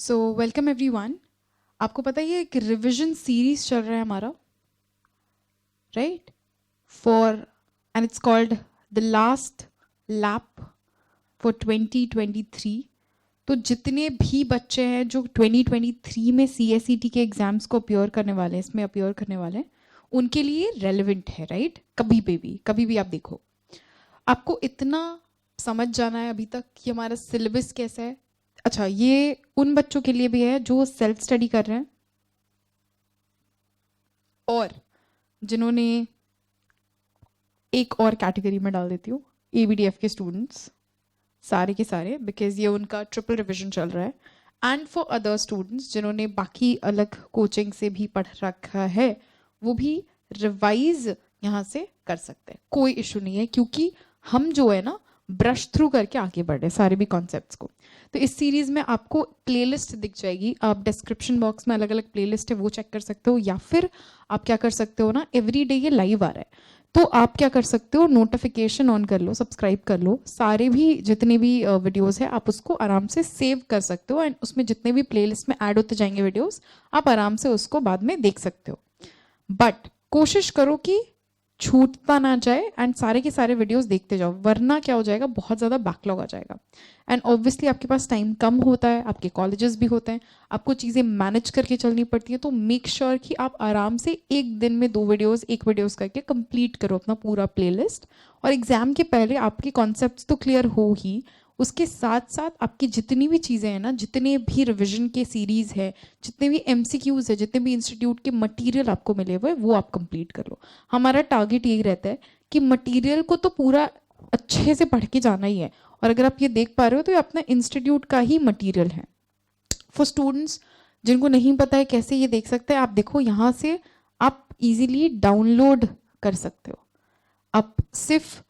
So welcome everyone. आपको पता ही है कि रिविजन सीरीज चल रहा है हमारा, right? For and it's called the last lap for 2023। तो जितने भी बच्चे हैं जो 2023 में CSET के एग्जाम्स को अपीयर करने वाले हैं, इसमें अपीयर करने वाले हैं, उनके लिए रेलिवेंट है, राइट? कभी भी आप देखो, आपको इतना समझ जाना है अभी तक कि हमारा सिलेबस कैसा है। अच्छा, ये उन बच्चों के लिए भी है जो सेल्फ स्टडी कर रहे हैं और जिन्होंने, एक और कैटेगरी में डाल देती हूँ, ABDF के स्टूडेंट्स सारे के सारे, बिकॉज ये उनका ट्रिपल रिविजन चल रहा है। एंड फॉर अदर स्टूडेंट्स जिन्होंने बाकी अलग कोचिंग से भी पढ़ रखा है, वो भी रिवाइज यहाँ से कर सकते हैं, कोई इशू नहीं है, क्योंकि हम जो है ना ब्रश थ्रू करके आगे बढ़ रहे हैं सारे भी कॉन्सेप्ट्स को। तो इस सीरीज में आपको प्लेलिस्ट दिख जाएगी, आप डिस्क्रिप्शन बॉक्स में अलग अलग प्लेलिस्ट है वो चेक कर सकते हो, या फिर आप क्या कर सकते हो ना, एवरी डे ये लाइव आ रहा है, तो आप क्या कर सकते हो, नोटिफिकेशन ऑन कर लो, सब्सक्राइब कर लो, सारे भी जितने भी वीडियोस है आप उसको आराम से सेव कर सकते हो, एंड उसमें जितने भी प्लेलिस्ट में ऐड होते जाएंगे वीडियोस, आप आराम से उसको बाद में देख सकते हो। बट कोशिश करो कि छूटता ना जाए एंड सारे के सारे वीडियोस देखते जाओ, वरना क्या हो जाएगा, बहुत ज़्यादा बैकलॉग आ जाएगा। एंड ऑब्वियसली आपके पास टाइम कम होता है, आपके कॉलेजेस भी होते हैं, आपको चीज़ें मैनेज करके चलनी पड़ती है, तो मेक श्योर कि आप आराम से एक दिन में 2 वीडियोस, 1 वीडियोस करके कंप्लीट करो अपना पूरा प्लेलिस्ट। और एग्जाम के पहले आपके कॉन्सेप्ट्स तो क्लियर हो ही, उसके साथ साथ आपकी जितनी भी चीज़ें हैं ना, जितने भी रिविजन के सीरीज़ है, जितने भी MCQs है, जितने भी इंस्टीट्यूट के मटेरियल आपको मिले हुए, वो आप कंप्लीट कर लो। हमारा टारगेट यही रहता है कि मटेरियल को तो पूरा अच्छे से पढ़ के जाना ही है, और अगर आप ये देख पा रहे हो तो ये अपना इंस्टीट्यूट का ही मटेरियल है। फॉर स्टूडेंट्स जिनको नहीं पता है कैसे ये देख सकते हैं, आप देखो यहाँ से आप इजीली डाउनलोड कर सकते हो। आप सिर्फ,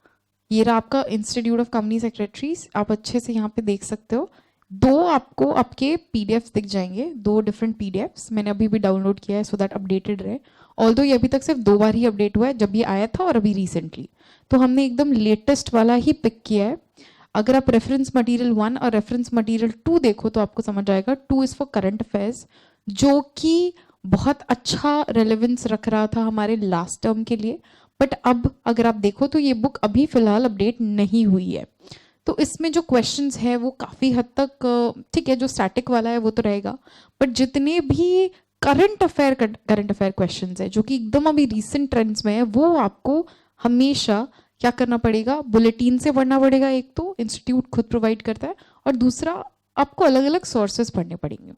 ये रहा आपका इंस्टीट्यूट ऑफ कंपनी सेक्रेटरीज, आप अच्छे से यहाँ पे देख सकते हो, 2 आपको आपके PDFs दिख जाएंगे, 2 डिफरेंट PDFs मैंने अभी भी डाउनलोड किया है सो दैट अपडेटेड रहे। ऑल्दो ये अभी तक सिर्फ 2 बार ही अपडेट हुआ है, जब ये आया था और अभी रिसेंटली, तो हमने एकदम लेटेस्ट वाला ही पिक किया है। अगर आप रेफरेंस मटेरियल 1 और रेफरेंस मटेरियल 2 देखो तो आपको समझ आएगा, 2 इज फॉर करंट अफेयर्स, जो कि बहुत अच्छा रेलेवेंस रख रहा था हमारे लास्ट टर्म के लिए। बट अब अगर आप देखो तो ये बुक अभी फिलहाल अपडेट नहीं हुई है, तो इसमें जो क्वेश्चंस है वो काफ़ी हद तक ठीक है, जो स्टैटिक वाला है वो तो रहेगा, बट जितने भी करंट अफेयर क्वेश्चंस है जो कि एकदम अभी रीसेंट ट्रेंड्स में है, वो आपको हमेशा क्या करना पड़ेगा, बुलेटिन से पढ़ना पड़ेगा। एक तो इंस्टीट्यूट खुद प्रोवाइड करता है, और दूसरा आपको अलग अलग सोर्सेज पढ़ने पड़ेंगे।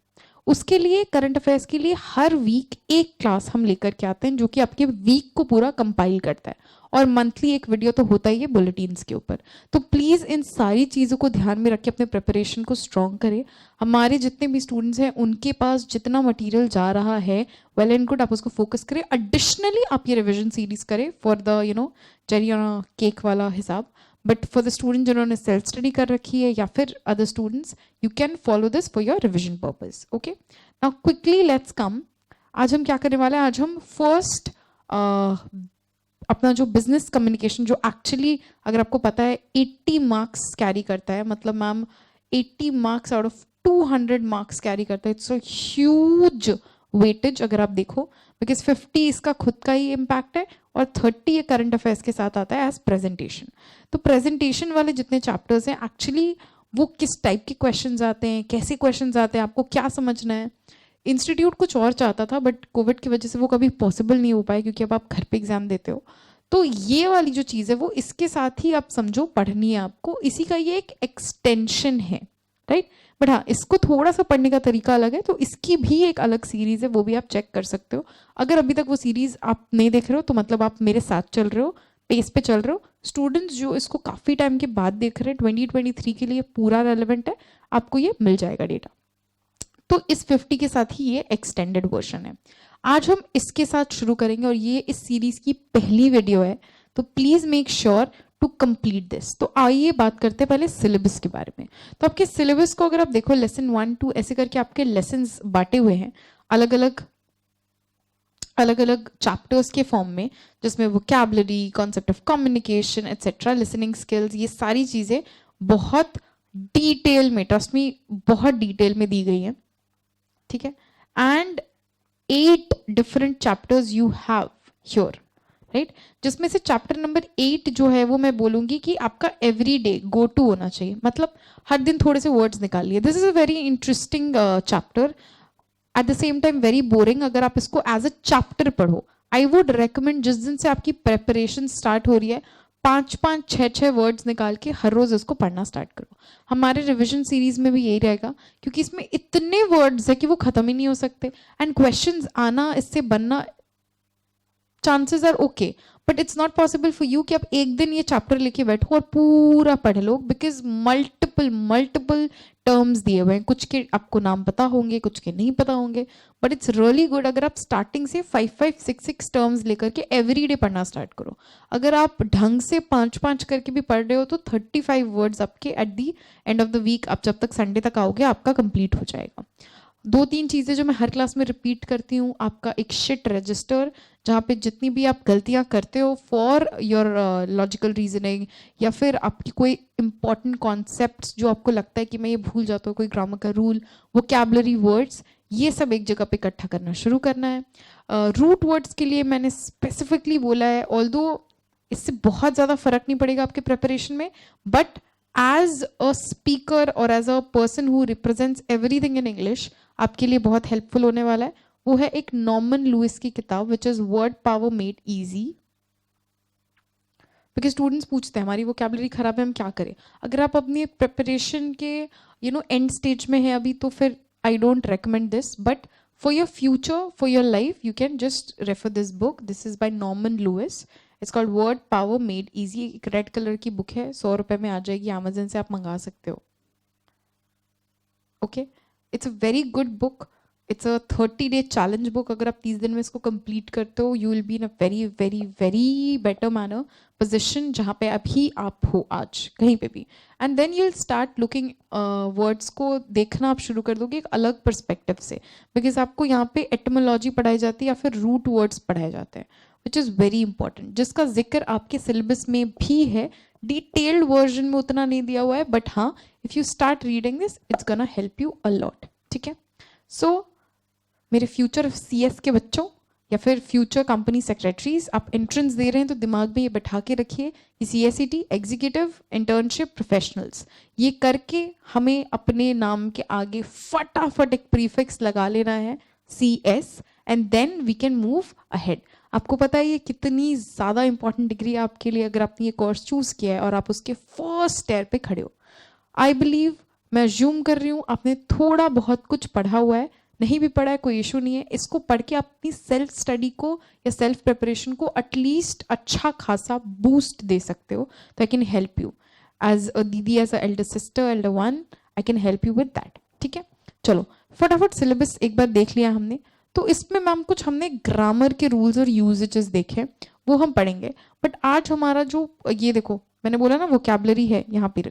उसके लिए करंट अफेयर्स के लिए हर वीक एक क्लास हम लेकर के आते हैं, जो कि आपके वीक को पूरा कंपाइल करता है, और मंथली एक वीडियो तो होता ही है बुलेटिन्स के ऊपर। तो प्लीज़ इन सारी चीज़ों को ध्यान में रख के अपने प्रिपरेशन को स्ट्रॉन्ग करें। हमारे जितने भी स्टूडेंट्स हैं उनके पास जितना मटेरियल जा रहा है, वेल एंड गुड, आप उसको फोकस करें। एडिशनली आप ये रिविजन सीरीज करें for the cherry on cake वाला हिसाब, बट फॉर द स्टूडेंट जिन्होंने सेल्फ स्टडी कर रखी है या फिर other students, you can follow this for your revision purpose. Okay, now quickly let's come, आज हम क्या करने वाले हैं, आज हम फर्स्ट अपना जो बिजनेस कम्युनिकेशन, जो एक्चुअली अगर आपको पता है 80 मार्क्स कैरी करता है, मतलब ma'am 80 marks out of 200 marks carry करता है, इट्स अ ह्यूज वेटेज अगर आप देखो, बिकॉज 50 इसका खुद का ही इम्पैक्ट है और 30 ये करंट अफेयर्स के साथ आता है एज प्रेजेंटेशन। तो प्रेजेंटेशन वाले जितने चैप्टर्स हैं, एक्चुअली वो किस टाइप के क्वेश्चंस आते हैं, कैसे क्वेश्चंस आते हैं, आपको क्या समझना है। इंस्टीट्यूट कुछ और चाहता था, बट कोविड की वजह से वो कभी पॉसिबल नहीं हो पाया, क्योंकि अब आप घर पे एग्जाम देते हो। तो ये वाली जो चीज़ है वो इसके साथ ही आप समझो पढ़नी है आपको, इसी का ये एक एक्सटेंशन है, राइट? बट हाँ, इसको थोड़ा सा पढ़ने का तरीका अलग है, तो इसकी भी एक अलग सीरीज है, वो भी आप चेक कर सकते हो। अगर अभी तक वो सीरीज आप नहीं देख रहे हो तो मतलब आप मेरे साथ चल रहे हो, पेस पे चल रहे हो। स्टूडेंट्स जो इसको काफ़ी टाइम के बाद देख रहे हैं, 2023 के लिए पूरा रेलिवेंट है, आपको ये मिल जाएगा डेटा। तो इस 50 के साथ ही ये एक्सटेंडेड वर्जन है। आज हम इसके साथ शुरू करेंगे, और ये इस सीरीज की पहली वीडियो है, तो please make sure to complete this. तो आइए बात करते हैं पहले सिलेबस के बारे में। तो आपके सिलेबस को अगर आप देखो, लेसन 1 2 ऐसे करके आपके लेसन्स बांटे हुए हैं अलग अलग चैप्टर्स के फॉर्म में, जिसमें vocabulary, concept of communication etcetera, listening skills, ये सारी चीज़ें बहुत डिटेल में, ट्रस्ट मी, बहुत डिटेल में दी गई हैं। ठीक है, and 8 different chapters you have here, right, जिसमें से चैप्टर नंबर 8 जो है वो मैं बोलूंगी कि आपका एवरी डे गो टू होना चाहिए, मतलब हर दिन थोड़े से वर्ड्स निकालिए. This is a very interesting chapter, at the same time very boring. अगर आप इसको एज अ चैप्टर पढ़ो, आई वुड रेकमेंड जिस दिन से आपकी प्रेपरेशन स्टार्ट हो रही है 5-5, 6-6 वर्ड्स निकाल के हर रोज इसको पढ़ना स्टार्ट करो. हमारे रिविजन सीरीज में भी यही रहेगा, क्योंकि इसमें इतने वर्ड्स है कि वो खत्म ही नहीं हो सकते, एंड क्वेश्चंस आना, इससे बनना, chances are okay, but it's not possible for you कि आप एक दिन ये चैप्टर लेके बैठो और पूरा पढ़ लो, बिकॉज मल्टीपल टर्म्स दिए हुए हैं. कुछ के आपको नाम पता होंगे, कुछ के नहीं पता होंगे, बट इट्स रियली गुड अगर आप स्टार्टिंग से 5-5, 6-6 टर्म्स लेकर के एवरी डे पढ़ना स्टार्ट करो. अगर आप ढंग से 5-5 करके भी पढ़ रहे हो तो 35 वर्ड्स आपके at the end of the week, आप जब तक संडे तक आओगे आपका कंप्लीट हो जाएगा. 2-3 चीज़ें जो मैं हर क्लास में रिपीट करती हूँ, आपका एक शिट रजिस्टर, जहाँ पे जितनी भी आप गलतियाँ करते हो फॉर योर लॉजिकल रीजनिंग, या फिर आपकी कोई इंपॉर्टेंट कॉन्सेप्ट्स जो आपको लगता है कि मैं ये भूल जाता हूँ, कोई ग्रामर का रूल, वोकैबुलरी वर्ड्स, ये सब एक जगह पे इकट्ठा करना शुरू करना है. रूट वर्ड्स के लिए मैंने स्पेसिफिकली बोला है, ऑल्दो इससे बहुत ज़्यादा फर्क नहीं पड़ेगा आपके प्रिपरेशन में, बट एज अ स्पीकर और as a person who represents everything in English आपके लिए बहुत हेल्पफुल होने वाला है. वो है एक नॉर्मन लुइस की किताब which is word Power Made easy. Because students पूछते हैं हमारी वोकैबुलरी खराब है, हम क्या करें. अगर आप अपनी प्रिपरेशन के एंड स्टेज में है अभी, तो फिर I don't recommend this, but for your future, for your life, you can just refer this book. This is by Norman Lewis. It's called Word Power Made Easy. एक red colour की book है, 100 रुपए में आ जाएगी, Amazon से आप मंगा सकते हो. Okay, it's a very good book. It's a 30-day challenge book. अगर आप 30 दिन में इसको कंप्लीट करते हो, you will be in a very very very better manner position, जहाँ पे अभी आप हो आज कहीं पे भी. And then you will start looking words को देखना आप शुरू कर दोगे एक अलग पर्सपेक्टिव से, बिकॉज आपको यहाँ पे एटमोलॉजी पढ़ाई जाती है या फिर रूट वर्ड्स पढ़ाए जाते हैं, विच इज़ वेरी इंपॉर्टेंट, जिसका जिक्र आपके सिलेबस में भी है. डिटेल्ड वर्जन में उतना नहीं दिया हुआ है, बट हाँ, if you start reading this it's gonna help you a lot. ठीक है, सो मेरे फ्यूचर सीएस के बच्चों या फिर फ्यूचर कंपनी सेक्रेटरीज, आप एंट्रेंस दे रहे हैं तो दिमाग में ये बैठा के रखिए कि सीएसईटी, एग्जीक्यूटिव, इंटर्नशिप, प्रोफेशनल्स, ये करके हमें अपने नाम के आगे फटाफट एक प्रीफिक्स लगा लेना है CS, and then we can move ahead. आपको पता है ये कितनी ज़्यादा इंपॉर्टेंट डिग्री है आपके लिए अगर आपने ये कोर्स चूज़ किया है और आप उसके फर्स्ट स्टेयर पे खड़े हो. आई बिलीव, मैं अज्यूम कर रही हूँ आपने थोड़ा बहुत कुछ पढ़ा हुआ है, नहीं भी पढ़ा है कोई इशू नहीं है. इसको पढ़ के अपनी सेल्फ स्टडी को या सेल्फ प्रिपरेशन को एटलीस्ट अच्छा खासा बूस्ट दे सकते हो. तो I can help you as a didi, as a elder sister, elder one, I can help you with that. ठीक है, चलो फटाफट सिलेबस एक बार देख लिया हमने. तो इसमें मैम कुछ हमने ग्रामर के रूल्स और यूजेजेस देखे, वो हम पढ़ेंगे. बट आज हमारा जो ये देखो, मैंने बोला ना वोकैबुलरी है यहाँ पे,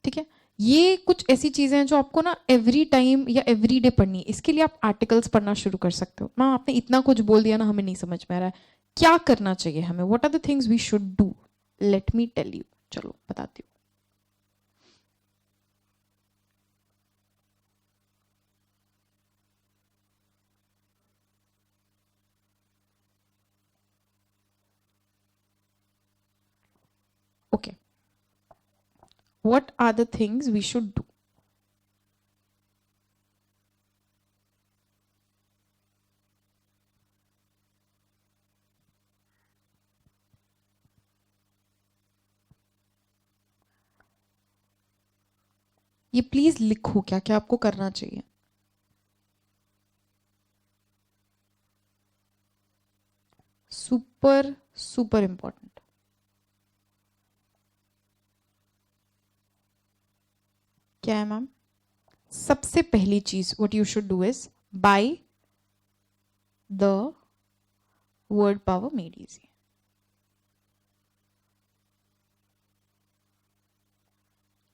ठीक है, ये कुछ ऐसी चीजें हैं जो आपको ना एवरी टाइम या एवरी डे पढ़नी है. इसके लिए आप आर्टिकल्स पढ़ना शुरू कर सकते हो. मैम आपने इतना कुछ बोल दिया ना, हमें नहीं समझ में आ रहा है क्या करना चाहिए हमें. What are the things we should do, let me tell you. चलो बताती हूँ. Okay, what are the things we should do? ये प्लीज लिखो क्या क्या आपको करना चाहिए. Super super important. क्या है मैम? सबसे पहली चीज what you should do is buy the Word Power Made Easy.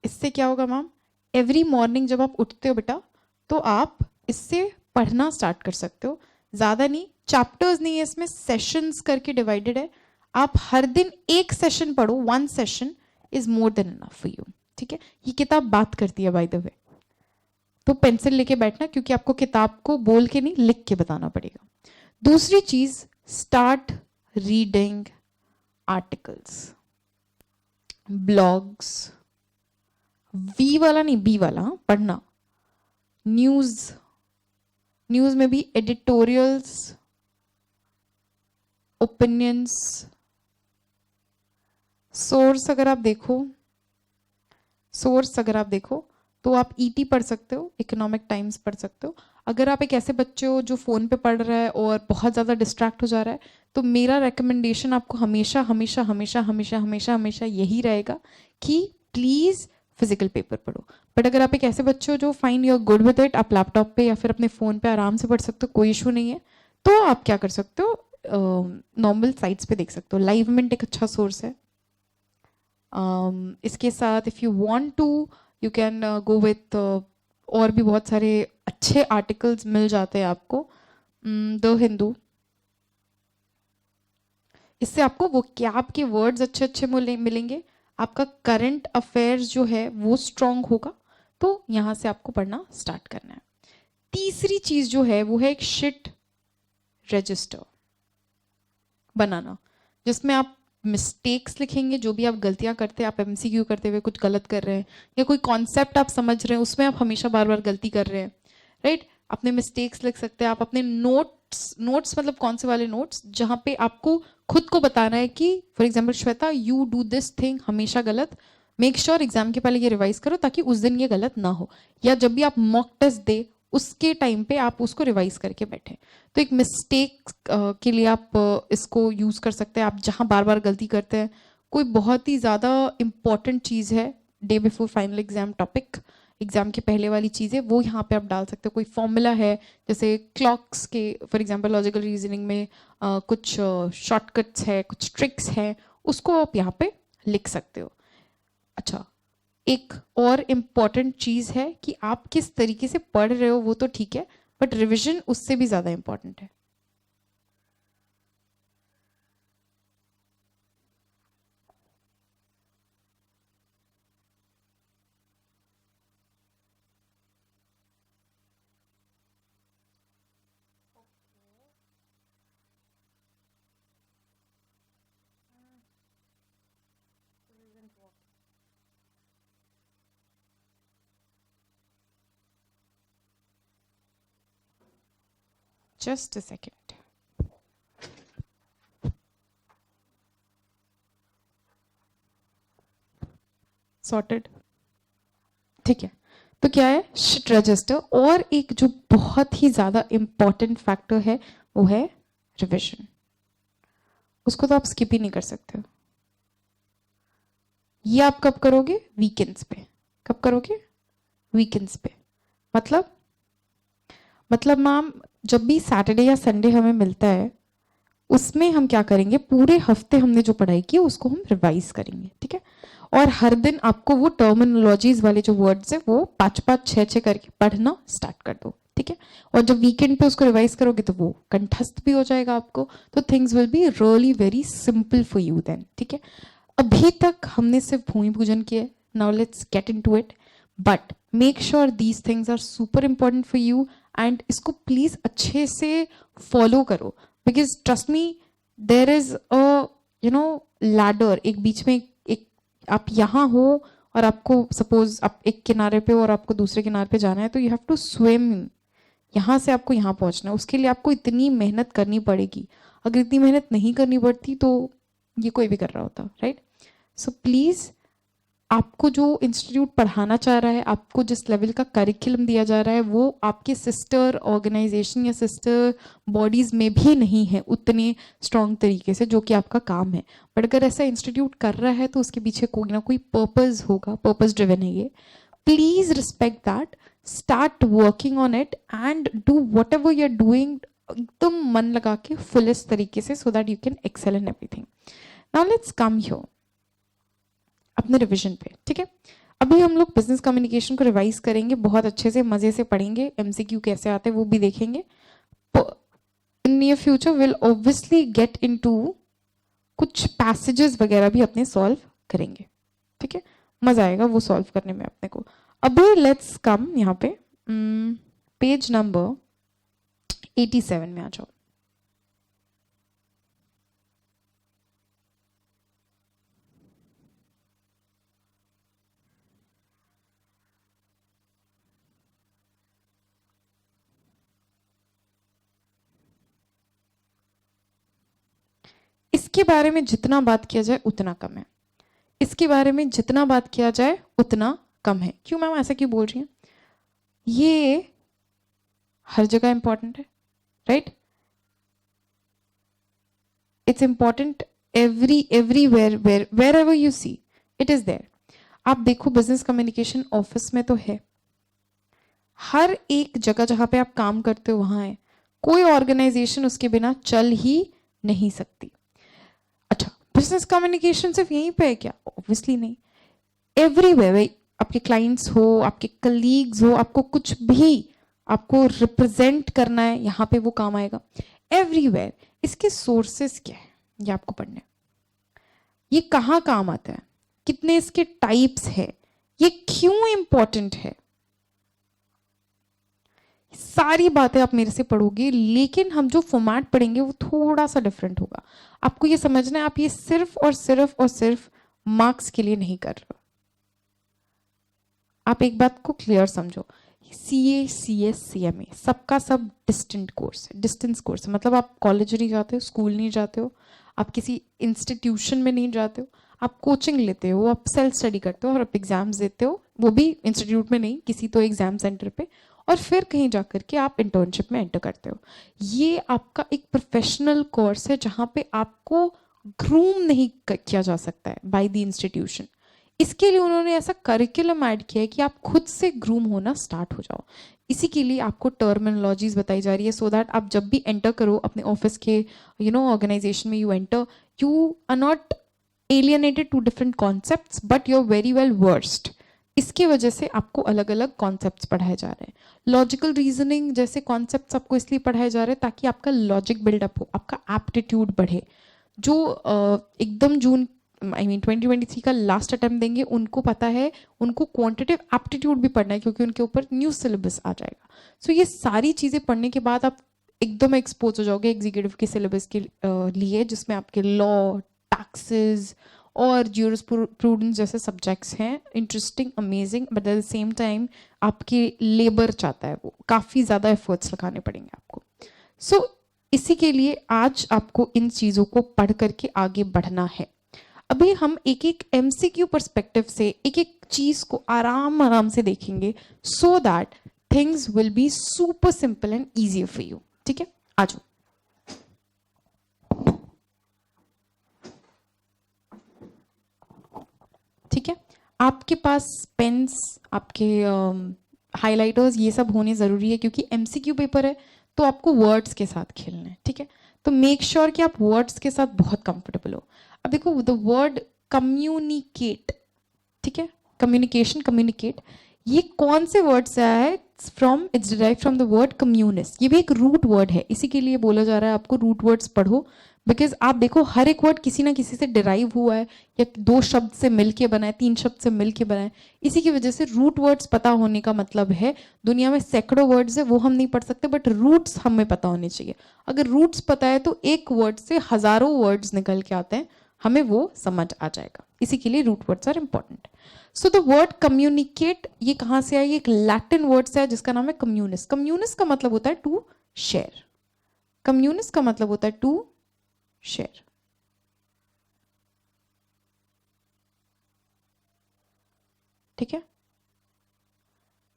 इससे क्या होगा मैम, एवरी मॉर्निंग जब आप उठते हो बेटा, तो आप इससे पढ़ना स्टार्ट कर सकते हो. ज्यादा नहीं, चैप्टर्स नहीं है इसमें, सेशंस करके डिवाइडेड है. आप हर दिन एक सेशन पढ़ो, 1 session is more than enough for you. ठीक है, ये किताब बात करती है बाय द वे. तो पेंसिल लेके बैठना, क्योंकि आपको किताब को बोल के नहीं लिख के बताना पड़ेगा। दूसरी चीज, start reading articles, blogs, V वाला नहीं बी वाला, पढ़ना, न्यूज, न्यूज में भी एडिटोरियल्स, ओपिनियंस, सोर्स अगर आप देखो तो आप ईटी पढ़ सकते हो, इकोनॉमिक टाइम्स पढ़ सकते हो। अगर आप एक ऐसे बच्चे हो जो फोन पे पढ़ रहा है और बहुत ज्यादा डिस्ट्रैक्ट हो जा रहा है, तो मेरा रिकमेंडेशन आपको हमेशा हमेशा हमेशा हमेशा हमेशा हमेशा यही रहेगा कि प्लीज फिजिकल पेपर पढ़ो। बट अगर आप एक ऐसे बच्चे हो जो fine you are good with it, आप लैपटॉप पे या फिर अपने फोन पे आराम से पढ़ सकते हो, कोई इशू नहीं है, तो आप क्या कर सकते हो, नॉर्मल साइट्स पे देख सकते हो। लाइव मिंट एक अच्छा सोर्स है। इसके साथ if you want to you can go with और भी बहुत सारे अच्छे आर्टिकल्स मिल जाते हैं आपको। द हिंदू, इससे आपको वो क्या आपके वर्ड्स अच्छे अच्छे मिलेंगे, आपका करंट अफेयर्स जो है वो स्ट्रांग होगा। तो यहां से आपको पढ़ना स्टार्ट करना है। तीसरी चीज जो है वो है एक शिट रजिस्टर बनाना, जिसमें आप मिस्टेक्स लिखेंगे, जो भी आप गलतियां करते हैं, आप एमसीक्यू करते हुए कुछ गलत कर रहे हैं या कोई कॉन्सेप्ट आप समझ रहे हैं उसमें आप हमेशा बार बार गलती कर रहे हैं, राइट, अपने मिस्टेक्स लिख सकते हैं आप। अपने नोट्स मतलब कौन से वाले नोट्स, जहां पे आपको खुद को बताना है कि for example Shweta you do this thing हमेशा गलत, मेक श्योर एग्जाम के पहले ये रिवाइज करो ताकि उस दिन ये गलत ना हो, या जब भी आप मॉक टेस्ट दे उसके टाइम पे आप उसको रिवाइज करके बैठे। तो एक मिस्टेक के लिए आप इसको यूज कर सकते हैं। आप जहां बार बार गलती करते हैं, कोई बहुत ही ज्यादा इंपॉर्टेंट चीज है day before final exam topic, exam के पहले वाली चीजें, वो यहाँ पे आप डाल सकते हो। कोई फॉर्मूला है, जैसे क्लॉक्स के फॉर एग्जाम्पल लॉजिकल रीजनिंग में कुछ शॉर्टकट्स है, कुछ ट्रिक्स है, उसको आप यहाँ पे लिख सकते हो। अच्छा, एक और इम्पॉर्टेंट चीज है कि आप किस तरीके से पढ़ रहे हो वो तो ठीक है, बट रिविजन उससे भी ज्यादा इंपॉर्टेंट है। Just a second. सॉर्टेड, ठीक है। तो क्या है, शिट रजिस्टर। और एक जो बहुत ही ज्यादा इंपॉर्टेंट फैक्टर है वो है रिविजन। उसको तो आप स्किप ही नहीं कर सकते हो। ये आप कब करोगे, वीकेंड्स पे। कब करोगे, वीकेंड्स पे। मतलब मैम जब भी सैटरडे या संडे हमें मिलता है उसमें हम क्या करेंगे, पूरे हफ्ते हमने जो पढ़ाई की उसको हम रिवाइज करेंगे, ठीक है। और हर दिन आपको वो टर्मिनोलॉजीज वाले जो वर्ड्स है वो 5-5 6-6 करके पढ़ना स्टार्ट कर दो, ठीक है। और जब वीकेंड पे उसको रिवाइज करोगे तो वो कंठस्थ भी हो जाएगा आपको, तो things will be really very simple for you then, ठीक है। अभी तक हमने सिर्फ भूमि पूजन किया, now let's get into it, but make sure these things are super important for you and इसको प्लीज अच्छे से फॉलो करो, because trust me there is a ladder, एक बीच में एक आप यहाँ हो और आपको सपोज आप एक किनारे पे और आपको दूसरे किनारे पे जाना है, तो यू हैव टू स्विम, यहाँ से आपको यहाँ पहुंचना है, उसके लिए आपको इतनी मेहनत करनी पड़ेगी। अगर इतनी मेहनत नहीं करनी पड़ती तो ये कोई भी कर रहा होता, राइट। सो प्लीज आपको जो इंस्टीट्यूट पढ़ाना चाह रहा है, आपको जिस लेवल का करिकुलम दिया जा रहा है, वो आपके सिस्टर ऑर्गेनाइजेशन या सिस्टर बॉडीज में भी नहीं है उतने स्ट्रॉन्ग तरीके से, जो कि आपका काम है। बट अगर ऐसा इंस्टीट्यूट कर रहा है तो उसके पीछे कोई ना कोई पर्पस होगा, पर्पस ड्रिवन है ये। Please respect that, start working on it and do whatever you are doing एकदम मन लगा के फुलेस्ट तरीके से, so that you can excel in everything. Now let's come here अपने रिवीजन पे, ठीक है। अभी हम लोग बिजनेस कम्युनिकेशन को रिवाइज करेंगे, बहुत अच्छे से मजे से पढ़ेंगे, एमसीक्यू कैसे आते हैं वो भी देखेंगे। In near future will obviously get into कुछ पैसेजेस वगैरह भी अपने सॉल्व करेंगे, ठीक है। मजा आएगा वो सॉल्व करने में अपने को। अभी लेट्स कम यहाँ पे पेज नंबर 87 में आ जाओ। इसके बारे में जितना बात किया जाए उतना कम है, इसके बारे में जितना बात किया जाए उतना कम है। क्यों मैम, ऐसा क्यों बोल रही हैं? ये हर जगह इंपॉर्टेंट है, right? It's important everywhere, wherever you see it is there. आप देखो बिजनेस कम्युनिकेशन ऑफिस में तो है, हर एक जगह जहां पे आप काम करते हो वहां है। कोई ऑर्गेनाइजेशन उसके बिना चल ही नहीं सकती। अच्छा, बिजनेस कम्युनिकेशन सिर्फ यहीं पे है क्या? ऑब्वियसली नहीं, एवरीवेयर। आपके क्लाइंट्स हो, आपके कलीग्स हो, आपको कुछ भी आपको रिप्रेजेंट करना है, यहां पे वो काम आएगा। एवरीवेयर। इसके सोर्सेस क्या है ये आपको पढ़ना है। ये कहाँ काम आता है, कितने इसके टाइप्स है, ये क्यों इंपॉर्टेंट है, सारी बातें आप मेरे से पढ़ोगे। लेकिन हम जो फॉर्मेट पढ़ेंगे वो थोड़ा सा डिफरेंट होगा। आपको ये समझना है, आप ये सिर्फ और सिर्फ और सिर्फ मार्क्स के लिए नहीं कर रहे हो। आप एक बात को क्लियर समझो, CA, CS, CMA सबका सब डिस्टेंट कोर्स है, डिस्टेंस कोर्स है। मतलब आप कॉलेज नहीं जाते हो, स्कूल नहीं जाते हो, आप किसी इंस्टीट्यूशन में नहीं जाते हो, आप कोचिंग लेते हो, आप सेल्फ स्टडी करते हो और आप एग्जाम्स देते हो, वो भी इंस्टीट्यूट में नहीं, किसी तो एग्जाम सेंटर पे, और फिर कहीं जाकर के आप इंटर्नशिप में एंटर करते हो। ये आपका एक प्रोफेशनल कोर्स है जहाँ पे आपको ग्रूम नहीं किया जा सकता है बाय द इंस्टीट्यूशन। इसके लिए उन्होंने ऐसा करिकुलम ऐड किया है कि आप खुद से ग्रूम होना स्टार्ट हो जाओ। इसी के लिए आपको टर्मिनोलॉजीज बताई जा रही है, सो दैट आप जब भी एंटर करो अपने ऑफिस के ऑर्गेनाइजेशन में, you enter, you are not alienated to different concepts but you are very well versed. इसकी वजह से आपको अलग अलग कॉन्सेप्ट्स पढ़ाए जा रहे हैं। लॉजिकल रीजनिंग जैसे कॉन्सेप्ट्स आपको इसलिए पढ़ाए जा रहे हैं ताकि आपका लॉजिक बिल्डअप हो, आपका एप्टीट्यूड बढ़े। जो एकदम जून 2023 का लास्ट अटेम्प्ट देंगे उनको पता है, उनको क्वांटिटेटिव एप्टीट्यूड भी पढ़ना है क्योंकि उनके ऊपर न्यू सिलेबस आ जाएगा। सो ये सारी चीज़ें पढ़ने के बाद आप एकदम एक्सपोज हो जाओगे एग्जीक्यूटिव के सिलेबस के लिए, जिसमें आपके लॉ, टैक्सेस और ज्यूरिस्प्रूडेंस जैसे सब्जेक्ट्स हैं। Interesting, amazing, but at the same time आपकी लेबर चाहता है, वो काफ़ी ज़्यादा एफर्ट्स लगाने पड़ेंगे आपको। सो इसी के लिए आज आपको इन चीज़ों को पढ़ करके आगे बढ़ना है। अभी हम एक एक MCQ पर्सपेक्टिव से एक एक चीज को आराम आराम से देखेंगे, so that things will be super simple and easier for you. ठीक है, आ जाओ। ठीक है, आपके पास पेन्स, आपके हाइलाइटर्स, ये सब होने जरूरी है क्योंकि MCQ पेपर है तो आपको वर्ड्स के साथ खेलना है। ठीक है, तो मेक श्योर कि आप वर्ड्स के साथ बहुत कंफर्टेबल हो। अब देखो, द वर्ड कम्युनिकेट, ठीक है, कम्युनिकेशन, कम्युनिकेट, ये कौन से वर्ड से आया है? It's derive from the word communis. ये भी एक रूट वर्ड है, इसी के लिए बोला जा रहा है आपको रूट वर्ड्स पढ़ो। बिकॉज आप देखो हर एक वर्ड किसी ना किसी से डिराइव हुआ है, या 2 शब्द से मिलके बना है, 3 शब्द से मिलके बना है। इसी की वजह से रूट वर्ड्स पता होने का मतलब है, दुनिया में सैकड़ों वर्ड्स है वो हम नहीं पढ़ सकते, बट रूट्स हमें पता होने चाहिए। अगर रूट्स पता है तो एक वर्ड से हजारों वर्ड्स निकल के आते हैं, हमें वो समझ आ जाएगा। इसी के लिए root words are important. So the word communicate, ये कहाँ से आई? एक लैटिन वर्ड से है जिसका नाम है कम्युनिस। कम्युनिस का मतलब होता है टू शेयर। कम्युनिस का मतलब होता है टू शेयर। ठीक है,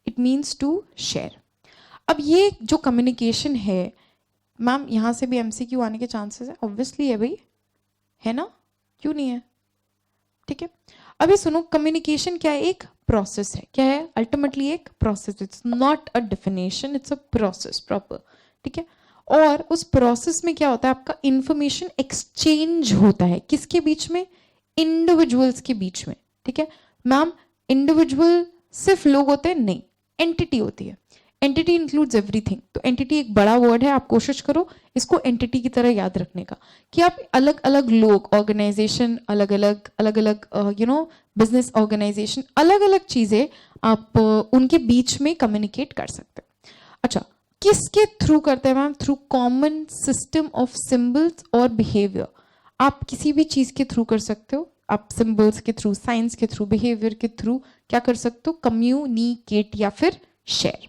इट मीन्स टू शेयर। अब ये जो कम्युनिकेशन है मैम, यहां से भी MCQ आने के चांसेस है, ऑब्वियसली है भाई, है ना, क्यों नहीं है? ठीक है, अभी सुनो, कम्युनिकेशन क्या है? एक प्रोसेस है। क्या है? अल्टीमेटली एक process. It's not a definition, it's a process proper. ठीक है, और उस प्रोसेस में क्या होता है? आपका इंफॉर्मेशन एक्सचेंज होता है, किसके बीच में? इंडिविजुअल्स के बीच में। ठीक है मैम, इंडिविजुअल सिर्फ लोग होते हैं? नहीं, एंटिटी होती है। Entity includes everything. तो एंटिटी एक बड़ा वर्ड है, आप कोशिश करो इसको एंटिटी की तरह याद रखने का, कि आप अलग अलग लोग, ऑर्गेनाइजेशन, अलग अलग बिजनेस ऑर्गेनाइजेशन, अलग अलग चीजें आप उनके बीच में कम्युनिकेट कर सकते हो। अच्छा, किसके थ्रू करते हैं ma'am? Through common system of symbols और बिहेवियर। आप किसी भी चीज के थ्रू कर सकते हो, आप सिंबल्स के थ्रू, साइंस के थ्रू, बिहेवियर के थ्रू क्या कर सकते हो? कम्युनिकेट या फिर शेयर।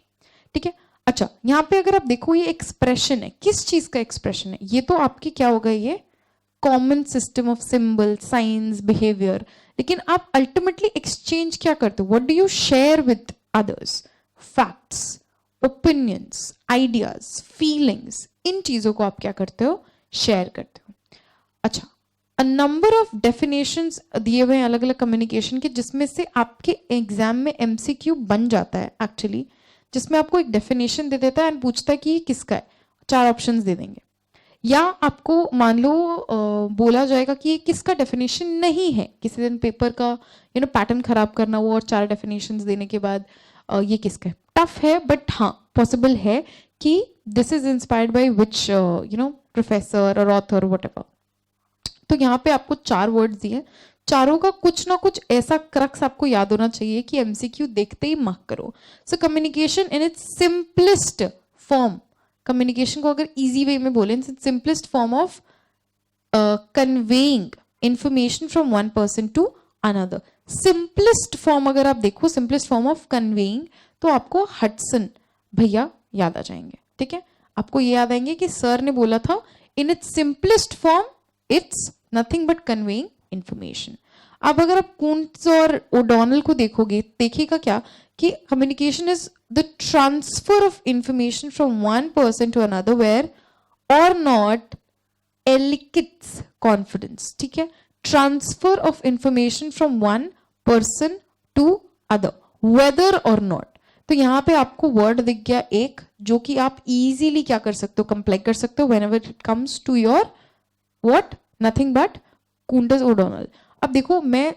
ठीक है। अच्छा, यहाँ पे अगर आप देखो ये एक्सप्रेशन है, किस चीज का एक्सप्रेशन है? ये तो आपकी क्या होगा, ये common system of symbol, science, behaviour. लेकिन आप अल्टीमेटली एक्सचेंज क्या करते हो? What do you share with others? Facts, opinions, ideas, feelings, इन चीजों को आप क्या करते हो? शेयर करते हो। अच्छा, अ नंबर ऑफ डेफिनेशंस दिए हुए हैं अलग अलग कम्युनिकेशन के, जिसमें से आपके एग्जाम में एमसीक्यू बन जाता है एक्चुअली, जिसमें आपको एक डेफिनेशन दे देता है एंड पूछता है कि ये किसका है, 4 ऑप्शंस दे देंगे। या आपको मान लो बोला जाएगा कि ये किसका डेफिनेशन नहीं है, किसी दिन पेपर का पैटर्न खराब करना हुआ और 4 डेफिनेशंस देने के बाद ये किसका है। टफ है बट हाँ पॉसिबल है कि this is inspired by which professor और ऑथर व्हाटएवर। तो यहाँ पे आपको 4 वर्ड्स दिए, चारों का कुछ ना कुछ ऐसा क्रक्स आपको याद होना चाहिए कि एमसीक्यू देखते ही मार्क करो। So communication in its simplest form, communication को अगर इजी वे में बोले, simplest form of conveying information from one person to another. Simplest form अगर आप देखो, सिंपलेस्ट फॉर्म ऑफ कन्वेइंग, तो आपको हडसन भैया याद आ जाएंगे। ठीक है, आपको ये याद आएंगे कि सर ने बोला था इन its simplest form it's nothing but conveying information. अब अगर आप कुंट्ज और ओडोनल को देखोगे, देखिएगा क्या कि communication is the transfer of information from one person to another whether or not elicits confidence. ठीक है, transfer of information from one person to other whether or not. तो यहाँ पे आपको वर्ड दिख गया एक, जो कि आप इजीली क्या कर सकते हो? कंप्लाई कर सकते हो whenever it comes to your what, nothing but Koontz O'Donnell. अब देखो, मैं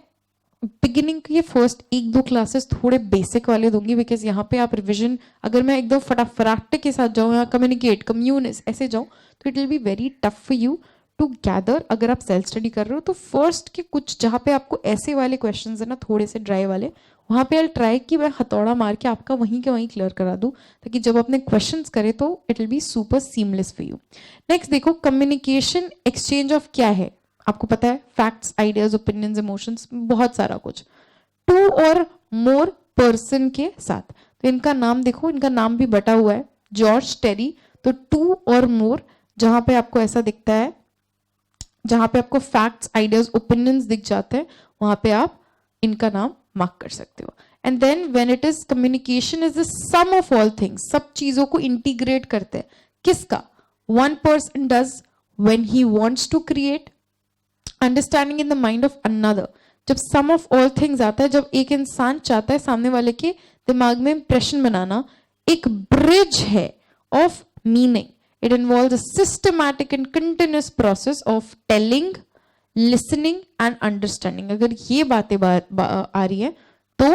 बिगिनिंग के फर्स्ट 1-2 क्लासेस थोड़े बेसिक वाले दूंगी, बिकॉज यहाँ पे आप रिविजन, अगर मैं एकदम फटाफट के साथ जाऊँ, यहाँ कम्युनिकेट, कम्युनिस ऐसे जाऊँ, तो it will be very tough for you to gather. अगर आप सेल्फ स्टडी कर रहे हो तो फर्स्ट के कुछ जहाँ पे आपको ऐसे वाले क्वेश्चन है ना, थोड़े से ड्राई वाले, वहाँ पे आई ट्राई कि मैं हथौड़ा मार के आपका वहीं के वहीं क्लियर करा दूँ, ताकि जब अपने क्वेश्चंस करें तो it will be super seamless for you. Next देखो, कम्युनिकेशन एक्सचेंज ऑफ क्या है? आपको पता है, फैक्ट्स, आइडियाज, ओपिनियंस, इमोशंस, बहुत सारा कुछ, 2 और मोर पर्सन के साथ। तो इनका नाम देखो, इनका नाम भी बटा हुआ है, जॉर्ज टेरी। तो 2 और मोर, जहां पे आपको ऐसा दिखता है, जहां पे आपको फैक्ट्स, आइडियाज, ओपिनियंस दिख जाते हैं, वहां पे आप इनका नाम मार्क कर सकते हो। And then when it is communication is the sum of all things, सब चीजों को इंटीग्रेट करते हैं। किसका? One person does when he wants to create understanding in the mind of another. जब सम ऑफ ऑल थिंग्स आता है, जब एक इंसान चाहता है सामने वाले के दिमाग में इंप्रेशन बनाना, एक ब्रिज है of meaning. It involves a systematic and continuous process of telling, listening and understanding. अगर ये बातें आ रही है तो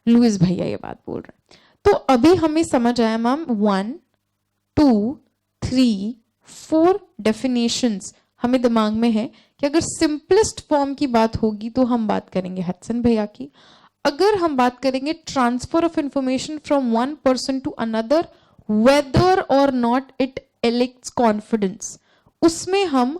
लुइस भैया ये बात बोल रहे हैं। तो अभी हमें समझ आया मैम, 1, 2, 3, 4 डेफिनेशंस हमें दिमाग में है कि अगर सिंपलेस्ट फॉर्म की बात होगी तो हम बात करेंगे हडसन भैया की। अगर हम बात करेंगे transfer of information from one person to another whether or not it elicits confidence, उसमें हम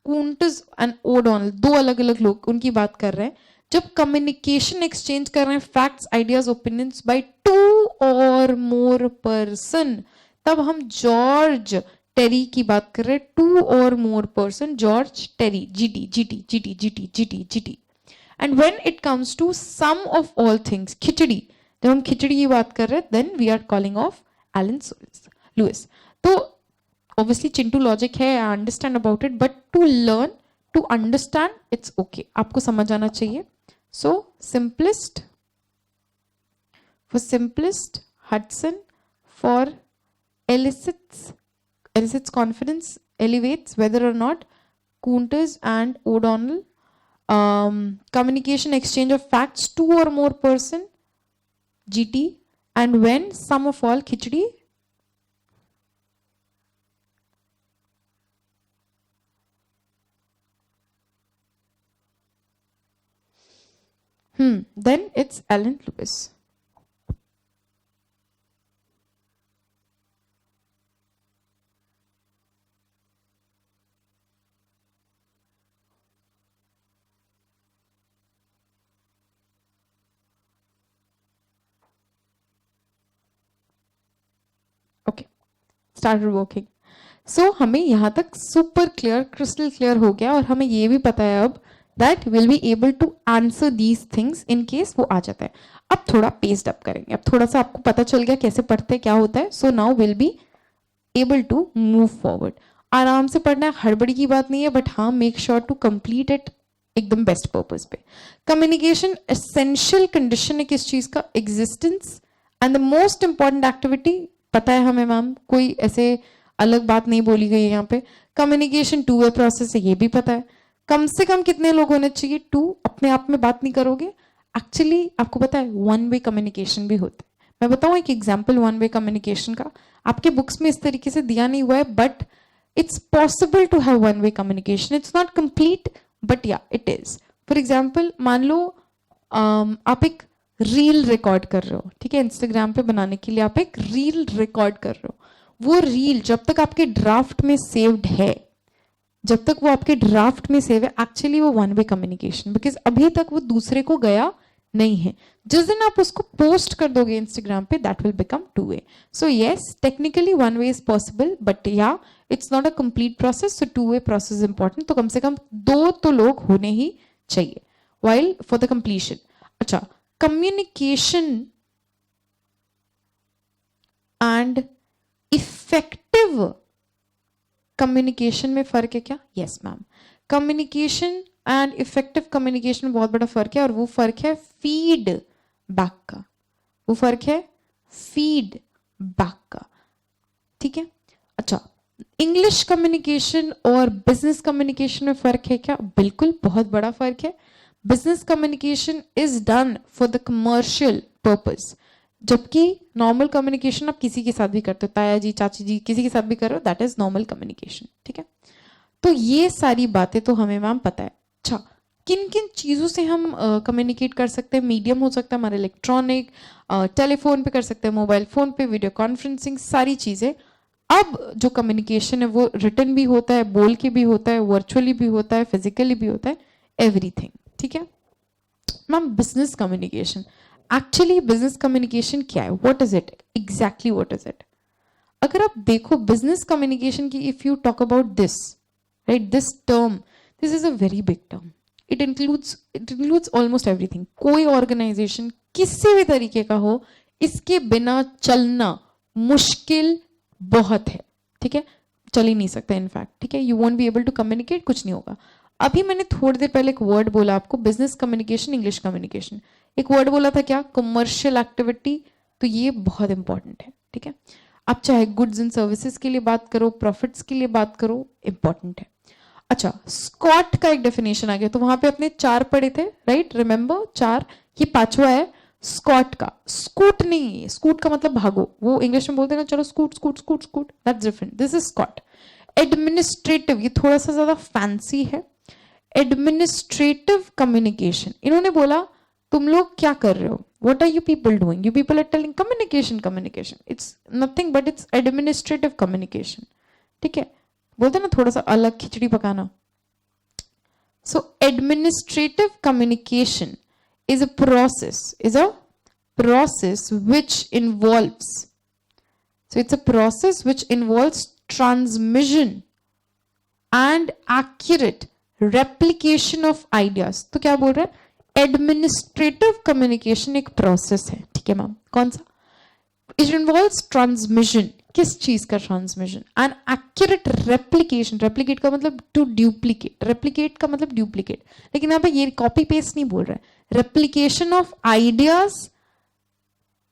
कुंटज एंड ओडोनल, 2 अलग अलग लोग, उनकी बात कर रहे हैं। जब कम्युनिकेशन एक्सचेंज कर रहे हैं फैक्ट्स, आइडियाज, ओपिनियंस बाय 2 और मोर पर्सन, तब हम जॉर्ज टेरी की बात कर रहे हैं। 2 और more person, George Terry, GT GT GT GT GT GT. And when it comes to some of all things, khichdi, जब हम खिचड़ी की बात कर रहे हैं, then we are calling of Allen Louis. तो ऑब्वियसली चिंटू लॉजिक है, I understand about it, but to learn, to understand, it's okay, आपको समझ आना चाहिए। So simplest, for simplest Hudson, for elicits confidence, elevates whether or not Kuntz and O'Donnell. Communication exchange of facts, 2 or more person, GT. and when sum of all khichdi then it's Alan Lewis. Okay, started working. So हमें यहाँ तक super clear, crystal clear हो गया और हमें ये भी पता है अब that we'll be able to answer these things in case वो आ जाता है. अब थोड़ा paced up करेंगे. अब थोड़ा सा आपको पता चल गया कैसे पढ़ते हैं क्या होता है. So now we'll be able to move forward. आराम से पढ़ना है, हड़बड़ी की बात नहीं है, बट हाँ make sure to complete it एकदम बेस्ट पर्पस पे. कम्युनिकेशन एसेंशियल कंडीशन है किस चीज का? Existence and the most important activity. पता है हमें मैम, कोई ऐसे अलग बात नहीं बोली गई है यहाँ पे. कम्युनिकेशन टू वे प्रोसेस है, ये भी पता है. कम से कम कितने लोग होने चाहिए? टू. अपने आप में बात नहीं करोगे. एक्चुअली आपको पता है वन वे कम्युनिकेशन भी होता है. मैं बताऊं एक एग्जाम्पल वन वे कम्युनिकेशन का. आपके बुक्स में इस तरीके से दिया नहीं हुआ है, but it's possible to have one way communication. It's not complete, but yeah, it is. For example, मान लो आप एक रील रिकॉर्ड कर रहे हो, ठीक है, इंस्टाग्राम पे बनाने के लिए आप एक रील रिकॉर्ड कर रहे हो. वो रील जब तक आपके ड्राफ्ट में सेव्ड है, जब तक वो आपके ड्राफ्ट में सेव है, एक्चुअली वो वन वे कम्युनिकेशन, बिकॉज अभी तक वो दूसरे को गया नहीं है. जिस दिन आप उसको पोस्ट कर दोगे इंस्टाग्राम पे, that will become two way. So yes, technically one way is possible, but yeah it's not a complete process. So two way process important. तो कम से कम दो तो लोग होने ही चाहिए वाइल फॉर द कंप्लीशन. अच्छा, कम्युनिकेशन एंड इफेक्टिव कम्युनिकेशन में फर्क है क्या? Yes ma'am, communication and effective communication में बहुत बड़ा फर्क है, और वो फर्क है फीड बैक का. वो फर्क है फीड बैक का, ठीक है. अच्छा, इंग्लिश कम्युनिकेशन और बिजनेस कम्युनिकेशन में फर्क है क्या? बिल्कुल, बहुत बड़ा फर्क है. Business communication is done for the commercial purpose, जबकि नॉर्मल कम्युनिकेशन आप किसी के साथ भी करते हो, ताया जी, चाची जी, किसी के साथ भी करो, दैट इज नॉर्मल कम्युनिकेशन, ठीक है. तो ये सारी बातें तो हमें मैम पता है. अच्छा, किन किन चीज़ों से हम कम्युनिकेट कर सकते हैं? मीडियम हो सकता है हमारा इलेक्ट्रॉनिक, टेलीफोन पे कर सकते हैं, मोबाइल फोन पे, वीडियो कॉन्फ्रेंसिंग, सारी चीज़ें. अब जो कम्युनिकेशन है वो रिटन भी होता है, बोल के भी होता है, वर्चुअली भी होता है, फिजिकली भी होता है, एवरीथिंग, ठीक है. Ma'am, business communication, actually business communication क्या है? What is it exactly? What is it? अगर आप देखो बिजनेस कम्युनिकेशन की, if you talk about this, right, this term, this is a very big term. It includes almost everything. कोई organisation किसी भी तरीके का हो, इसके बिना चलना मुश्किल बहुत है, ठीक है, चल ही नहीं सकता इनफैक्ट, ठीक है. You won't be able to communicate, कुछ नहीं होगा. अभी मैंने थोड़ी देर पहले एक वर्ड बोला आपको, बिजनेस कम्युनिकेशन, इंग्लिश कम्युनिकेशन. एक वर्ड बोला था क्या? Commercial activity. तो ये बहुत इंपॉर्टेंट है, ठीक है. आप चाहे गुड्स एंड सर्विसेज के लिए बात करो, प्रॉफिट्स के लिए बात करो, इंपॉर्टेंट है. अच्छा, स्कॉट का एक डेफिनेशन आ गया. तो वहां पे अपने 4 पढ़े थे, राइट, रिमेंबर 4. ये 5वां है स्कॉट का. स्कूट नहीं, स्कूट का मतलब भागो, वो इंग्लिश में बोलते हैं ना, चलो scoot scoot scoot scoot, that's different. This is Scott. Administrative, ये थोड़ा सा ज्यादा फैंसी है. एडमिनिस्ट्रेटिव कम्युनिकेशन, इन्होंने बोला तुम लोग क्या कर रहे हो? What are you people doing? You people are telling communication, communication. It's nothing but it's administrative communication. ठीक है, बोलते हैं ना थोड़ा सा अलग खिचड़ी पकाना. So administrative communication is a process which involves, so it's a process which involves transmission and accurate replication of ideas. तो क्या बोल रहे हैं? एडमिनिस्ट्रेटिव कम्युनिकेशन एक प्रोसेस है, ठीक है मैम. कौन सा? It involves transmission. किस चीज का transmission? And accurate replication. Replicate का मतलब टू डुप्लीकेट, रेप्लिकेट का मतलब डुप्लीकेट, लेकिन यहाँ पे ये कॉपी पेस्ट नहीं बोल रहा है. Replication of ideas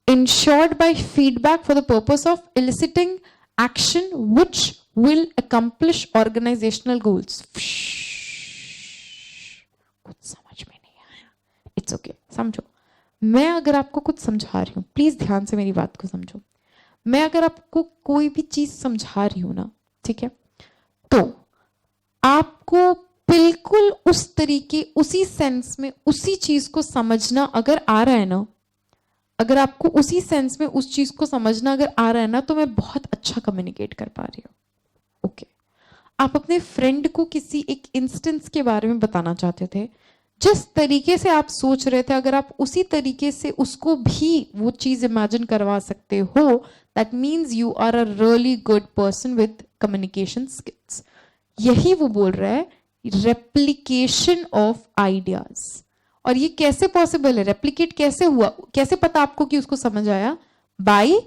ensured by feedback for the purpose of eliciting action which will accomplish organizational goals. कुछ समझ में नहीं आया, इट्स ओके, समझो. मैं अगर आपको कुछ समझा रही हूँ, प्लीज ध्यान से मेरी बात को समझो, मैं अगर आपको कोई भी चीज समझा रही हूं ना, ठीक है, तो आपको बिल्कुल उस तरीके, उसी सेंस में उसी चीज को समझना अगर आ रहा है ना, अगर आपको उसी सेंस में उस चीज को समझना अगर आ रहा है ना, तो मैं बहुत अच्छा कम्युनिकेट कर पा रही हूँ। ओके, आप अपने फ्रेंड को किसी एक इंस्टेंस के बारे में बताना चाहते थे, जिस तरीके से आप सोच रहे थे अगर आप उसी तरीके से उसको भी वो चीज इमेजिन करवा सकते हो, that means you are a really good person with communication skills. यही वो बोल रहा है, रेप्लिकेशन ऑफ आइडियाज। और ये कैसे पॉसिबल है, रेप्लिकेट कैसे हुआ, कैसे पता आपको कि उसको समझ आया? By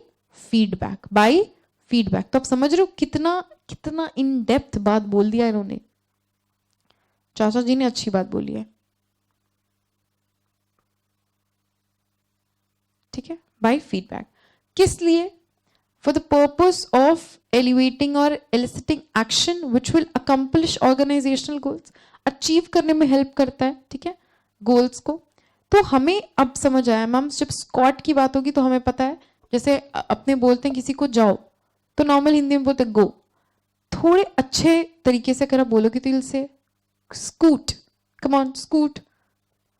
feedback, by feedback. तो आप समझ रहे हो कितना कितना इन डेप्थ बात बोल दिया इन्होंने। चाचा जी ने अच्छी बात बोली है, ठीक है, बाय फीडबैक। किस लिए? For the purpose of elevating or eliciting action which will accomplish organisational goals. Achieve करने में हेल्प करता है, ठीक है, गोल्स को। तो हमें अब समझ आया मैम, जब स्कॉट की बात होगी तो हमें पता है, जैसे अपने बोलते हैं किसी को जाओ, तो नॉर्मल हिंदी में बोलते गो। थोड़े अच्छे तरीके से अगर आप बोलोगे तो से स्कूट, कम ऑन स्कूट,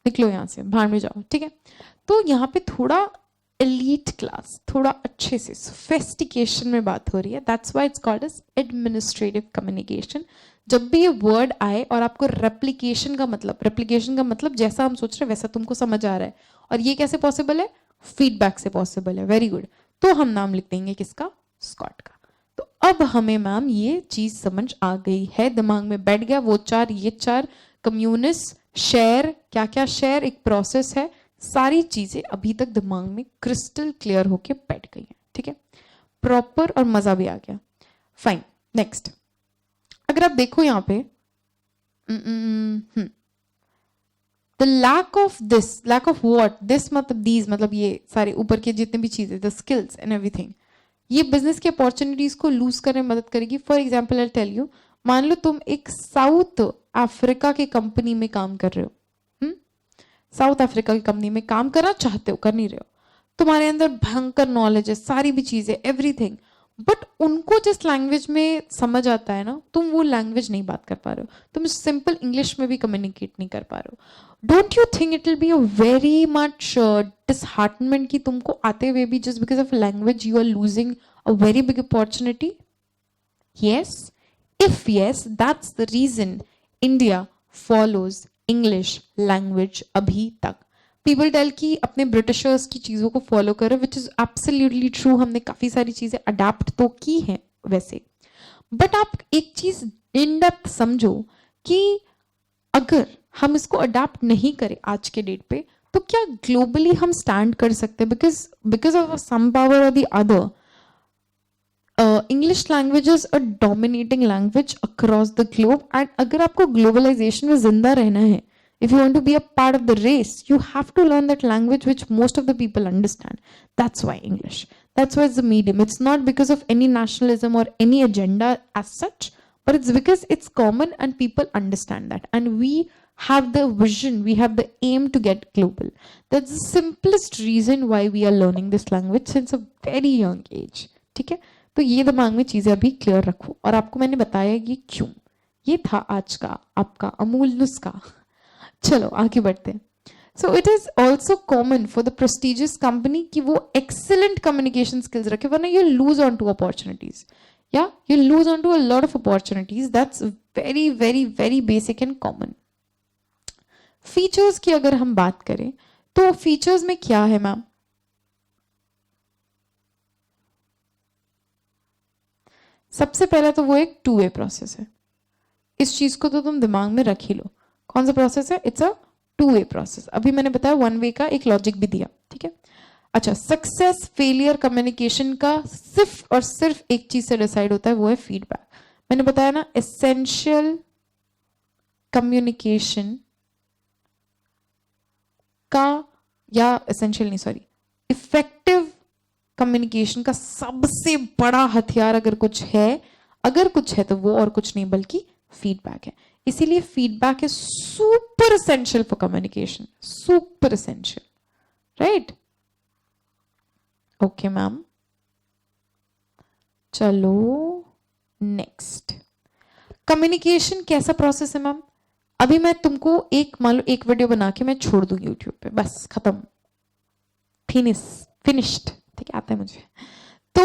निकलो यहां से, बाहर में जाओ, ठीक है। तो यहाँ पे थोड़ा एलीट क्लास, थोड़ा अच्छे से सोफिस्टिकेशन में बात हो रही है, that's why it's called as administrative communication. जब भी ये वर्ड आए और आपको रेप्लिकेशन का मतलब जैसा हम सोच रहे हैं वैसा तुमको समझ आ रहा है, और ये कैसे पॉसिबल है? फीडबैक से पॉसिबल है। Very good. तो हम नाम लिख देंगे किसका? स्कॉट का। तो अब हमें मैम ये चीज समझ आ गई है, दिमाग में बैठ गया, वो चार ये चार, कम्युनिस, शेयर, क्या क्या शेयर एक प्रोसेस है, सारी चीजें अभी तक दिमाग में क्रिस्टल क्लियर होके बैठ गई हैं, ठीक है, प्रॉपर, और मजा भी आ गया। Fine, next. अगर आप देखो यहाँ पे the lack of this, lack of what, this मतलब दीज, मतलब ये सारे ऊपर के जितने भी चीजें, द स्किल्स एंड एवरीथिंग, ये बिजनेस की अपॉर्चुनिटीज को लूज करने में मदद करेगी। For example I tell you, मान लो तुम एक साउथ अफ्रीका की कंपनी में काम कर रहे हो, साउथ अफ्रीका की कंपनी में काम करना चाहते हो, कर नहीं रहे हो, तुम्हारे अंदर भयंकर नॉलेज है, सारी भी चीजें, एवरीथिंग, बट उनको जिस लैंग्वेज में समझ आता है ना, तुम वो लैंग्वेज नहीं बात कर पा रहे हो, तुम सिंपल इंग्लिश में भी कम्युनिकेट नहीं कर पा रहे हो। Don't you think it will be a very much disheartenment कि तुमको आते हुए भी just because of language you are losing a very big opportunity? Yes, if yes, that's the reason India follows English language अभी तक। People tell कि अपने Britishers की चीजों को फॉलो करो, विच इज एब्सोल्युटली ट्रू, हमने काफी सारी चीजें अडेप्ट तो की हैं वैसे, बट आप एक चीज इन डेप्थ समझो कि अगर हम इसको अडेप्ट नहीं करें आज के डेट पे, तो क्या ग्लोबली हम स्टैंड कर सकते हैं? बिकॉज ऑफ सम पावर और the other, English language is a dominating language across the globe, and अगर आपको ग्लोबलाइजेशन में जिंदा रहना है, if you want to be a part of the race, you have to learn that language which most of the people understand. That's why English, that's why it's the medium. It's not because of any nationalism or any agenda as such, but it's because it's common and people understand that, and we have the vision, we have the aim to get global. That's the simplest reason why we are learning this language since a very young age. ठीक है, तो ये दिमाग में चीजें अभी clear रखो, और आपको मैंने बताया ये क्यों। ये था आज का आपका अमूल नुस्खा। चलो आगे बढ़ते हैं। So it is also common for the prestigious company कि वो एक्सेलेंट कम्युनिकेशन स्किल्स रखे, वरना you lose on to opportunities, या you lose on to a lot of opportunities. That's very very very basic and common. Features की अगर हम बात करें तो फीचर्स में क्या है मैम? सबसे पहला तो वो एक टू वे प्रोसेस है, इस चीज को तो तुम दिमाग में रख ही लो। कौन सा प्रोसेस है? It's a to way process. अभी मैंने बताया वन वे का एक लॉजिक भी दिया, ठीक है। अच्छा, सक्सेस फेलियर कम्युनिकेशन का सिर्फ और सिर्फ एक चीज से डिसाइड होता है, वो है फीडबैक। मैंने बताया ना, एसेंशियल कम्युनिकेशन का, या एसेंशियल नहीं, सॉरी, इफेक्टिव कम्युनिकेशन का सबसे बड़ा हथियार अगर कुछ है तो वो और कुछ नहीं बल्कि फीडबैक है। इसीलिए feedback is super essential for communication, super essential, right? Okay ma'am, चलो नेक्स्ट। कम्युनिकेशन कैसा प्रोसेस है मैम? अभी मैं तुमको मान लो एक वीडियो बना के मैं छोड़ दूं यूट्यूब पे, बस खत्म, फिनिश्ड, ठीक है, आता है मुझे। तो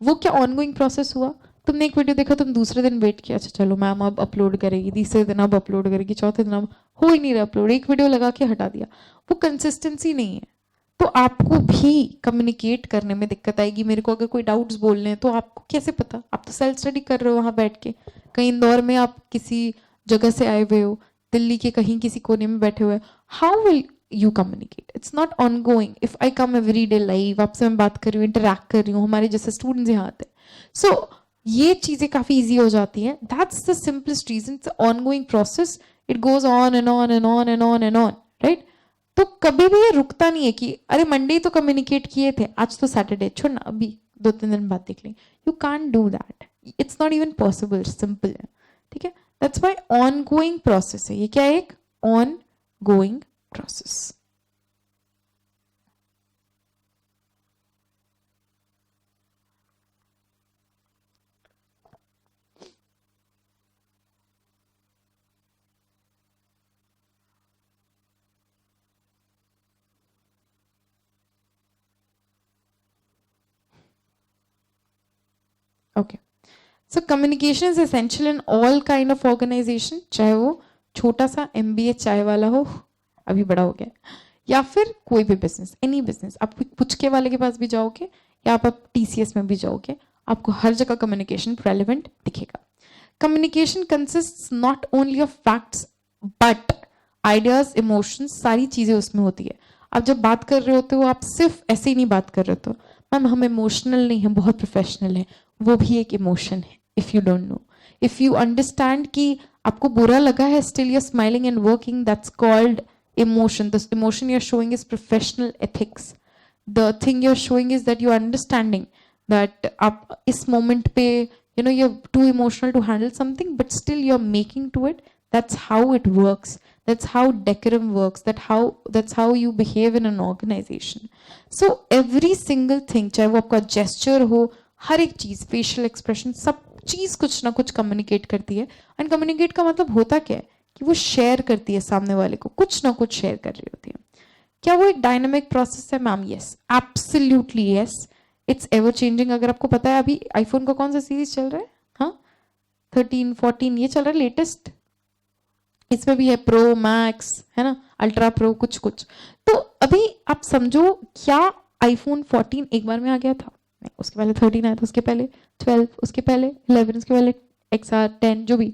वो क्या ऑनगोइंग प्रोसेस हुआ? तुमने एक वीडियो देखा, तुम दूसरे दिन वेट किया, अच्छा चलो मैम अब अपलोड करेगी, तीसरे दिन अब अपलोड करेगी, चौथे दिन अब हो ही नहीं रहा अपलोड, एक वीडियो लगा के हटा दिया, वो कंसिस्टेंसी नहीं है। तो आपको भी कम्युनिकेट करने में दिक्कत आएगी। मेरे को अगर कोई डाउट्स बोलने हैं तो आपको कैसे पता? आप तो सेल्फ स्टडी कर रहे हो वहां बैठ के, कहीं इंदौर में आप किसी जगह से आए हुए हो, दिल्ली के कहीं किसी कोने में बैठे हुए, how will you communicate? It's not on going. If I come every day live, आपसे मैं बात कर रही हूँ, इंटरैक्ट कर रही हूँ, हमारे जैसे स्टूडेंट्स यहाँ आते हैं, सो ये चीजें काफी इजी हो जाती हैं। That's the simplest reason, it's ongoing process, it goes on and on and on and on and on, right? तो कभी भी ये रुकता नहीं है कि अरे मंडे तो कम्युनिकेट किए थे, आज तो सैटरडे, छोड़ ना अभी 2-3 दिन बाद देख लेंगे। You can't do that, it's not even possible, simple है, ठीक है? That's why ongoing process है। ये क्या है? एक ongoing process. Okay, so communication is essential in all kind of organization, चाहे वो छोटा सा MBA चाय वाला हो, अभी बड़ा हो गया, या फिर कोई भी बिजनेस, एनी बिजनेस। आप पुचके वाले के पास भी जाओगे या आप TCS में भी जाओगे, आपको हर जगह कम्युनिकेशन रेलिवेंट दिखेगा। Communication consist not only of facts but ideas, emotions, सारी चीजें उसमें होती है। आप जब बात कर रहे होते हो, आप सिर्फ ऐसे ही नहीं बात कर रहे होते हो, मैम हम इमोशनल नहीं हैं, बहुत प्रोफेशनल है, वो भी एक इमोशन है। If you don't know, if you understand कि आपको बुरा लगा है, still you are smiling and working, that's called emotion. The emotion you're showing is professional ethics. The thing you're showing is that you're understanding that आप इस moment पे you're too emotional to handle something, but still you're making to it. That's how it works. That's how decorum works. That's how you behave in an organization. So every single thing, चाहे वो आपका gesture हो, हर एक चीज, facial expression, सब चीज कुछ ना कुछ communicate करती है। And communicate का मतलब होता क्या है? कि वो शेयर करती है, सामने वाले को कुछ ना कुछ शेयर कर रही होती है। क्या वो एक डायनामिक प्रोसेस है ma'am? Yes, absolutely yes, it's ever changing. अगर आपको पता है अभी आईफोन का कौन सा सीरीज चल रहा है? हाँ, 13, 14 ये चल रहा है लेटेस्ट, इसमें भी है प्रो, मैक्स, है ना, अल्ट्रा प्रो, कुछ कुछ। तो अभी आप समझो, क्या आईफोन 14 एक बार में आ गया था? नहीं, उसके पहले 13 आया था, उसके पहले 12, उसके पहले 11, उसके पहले XR 10 जो भी,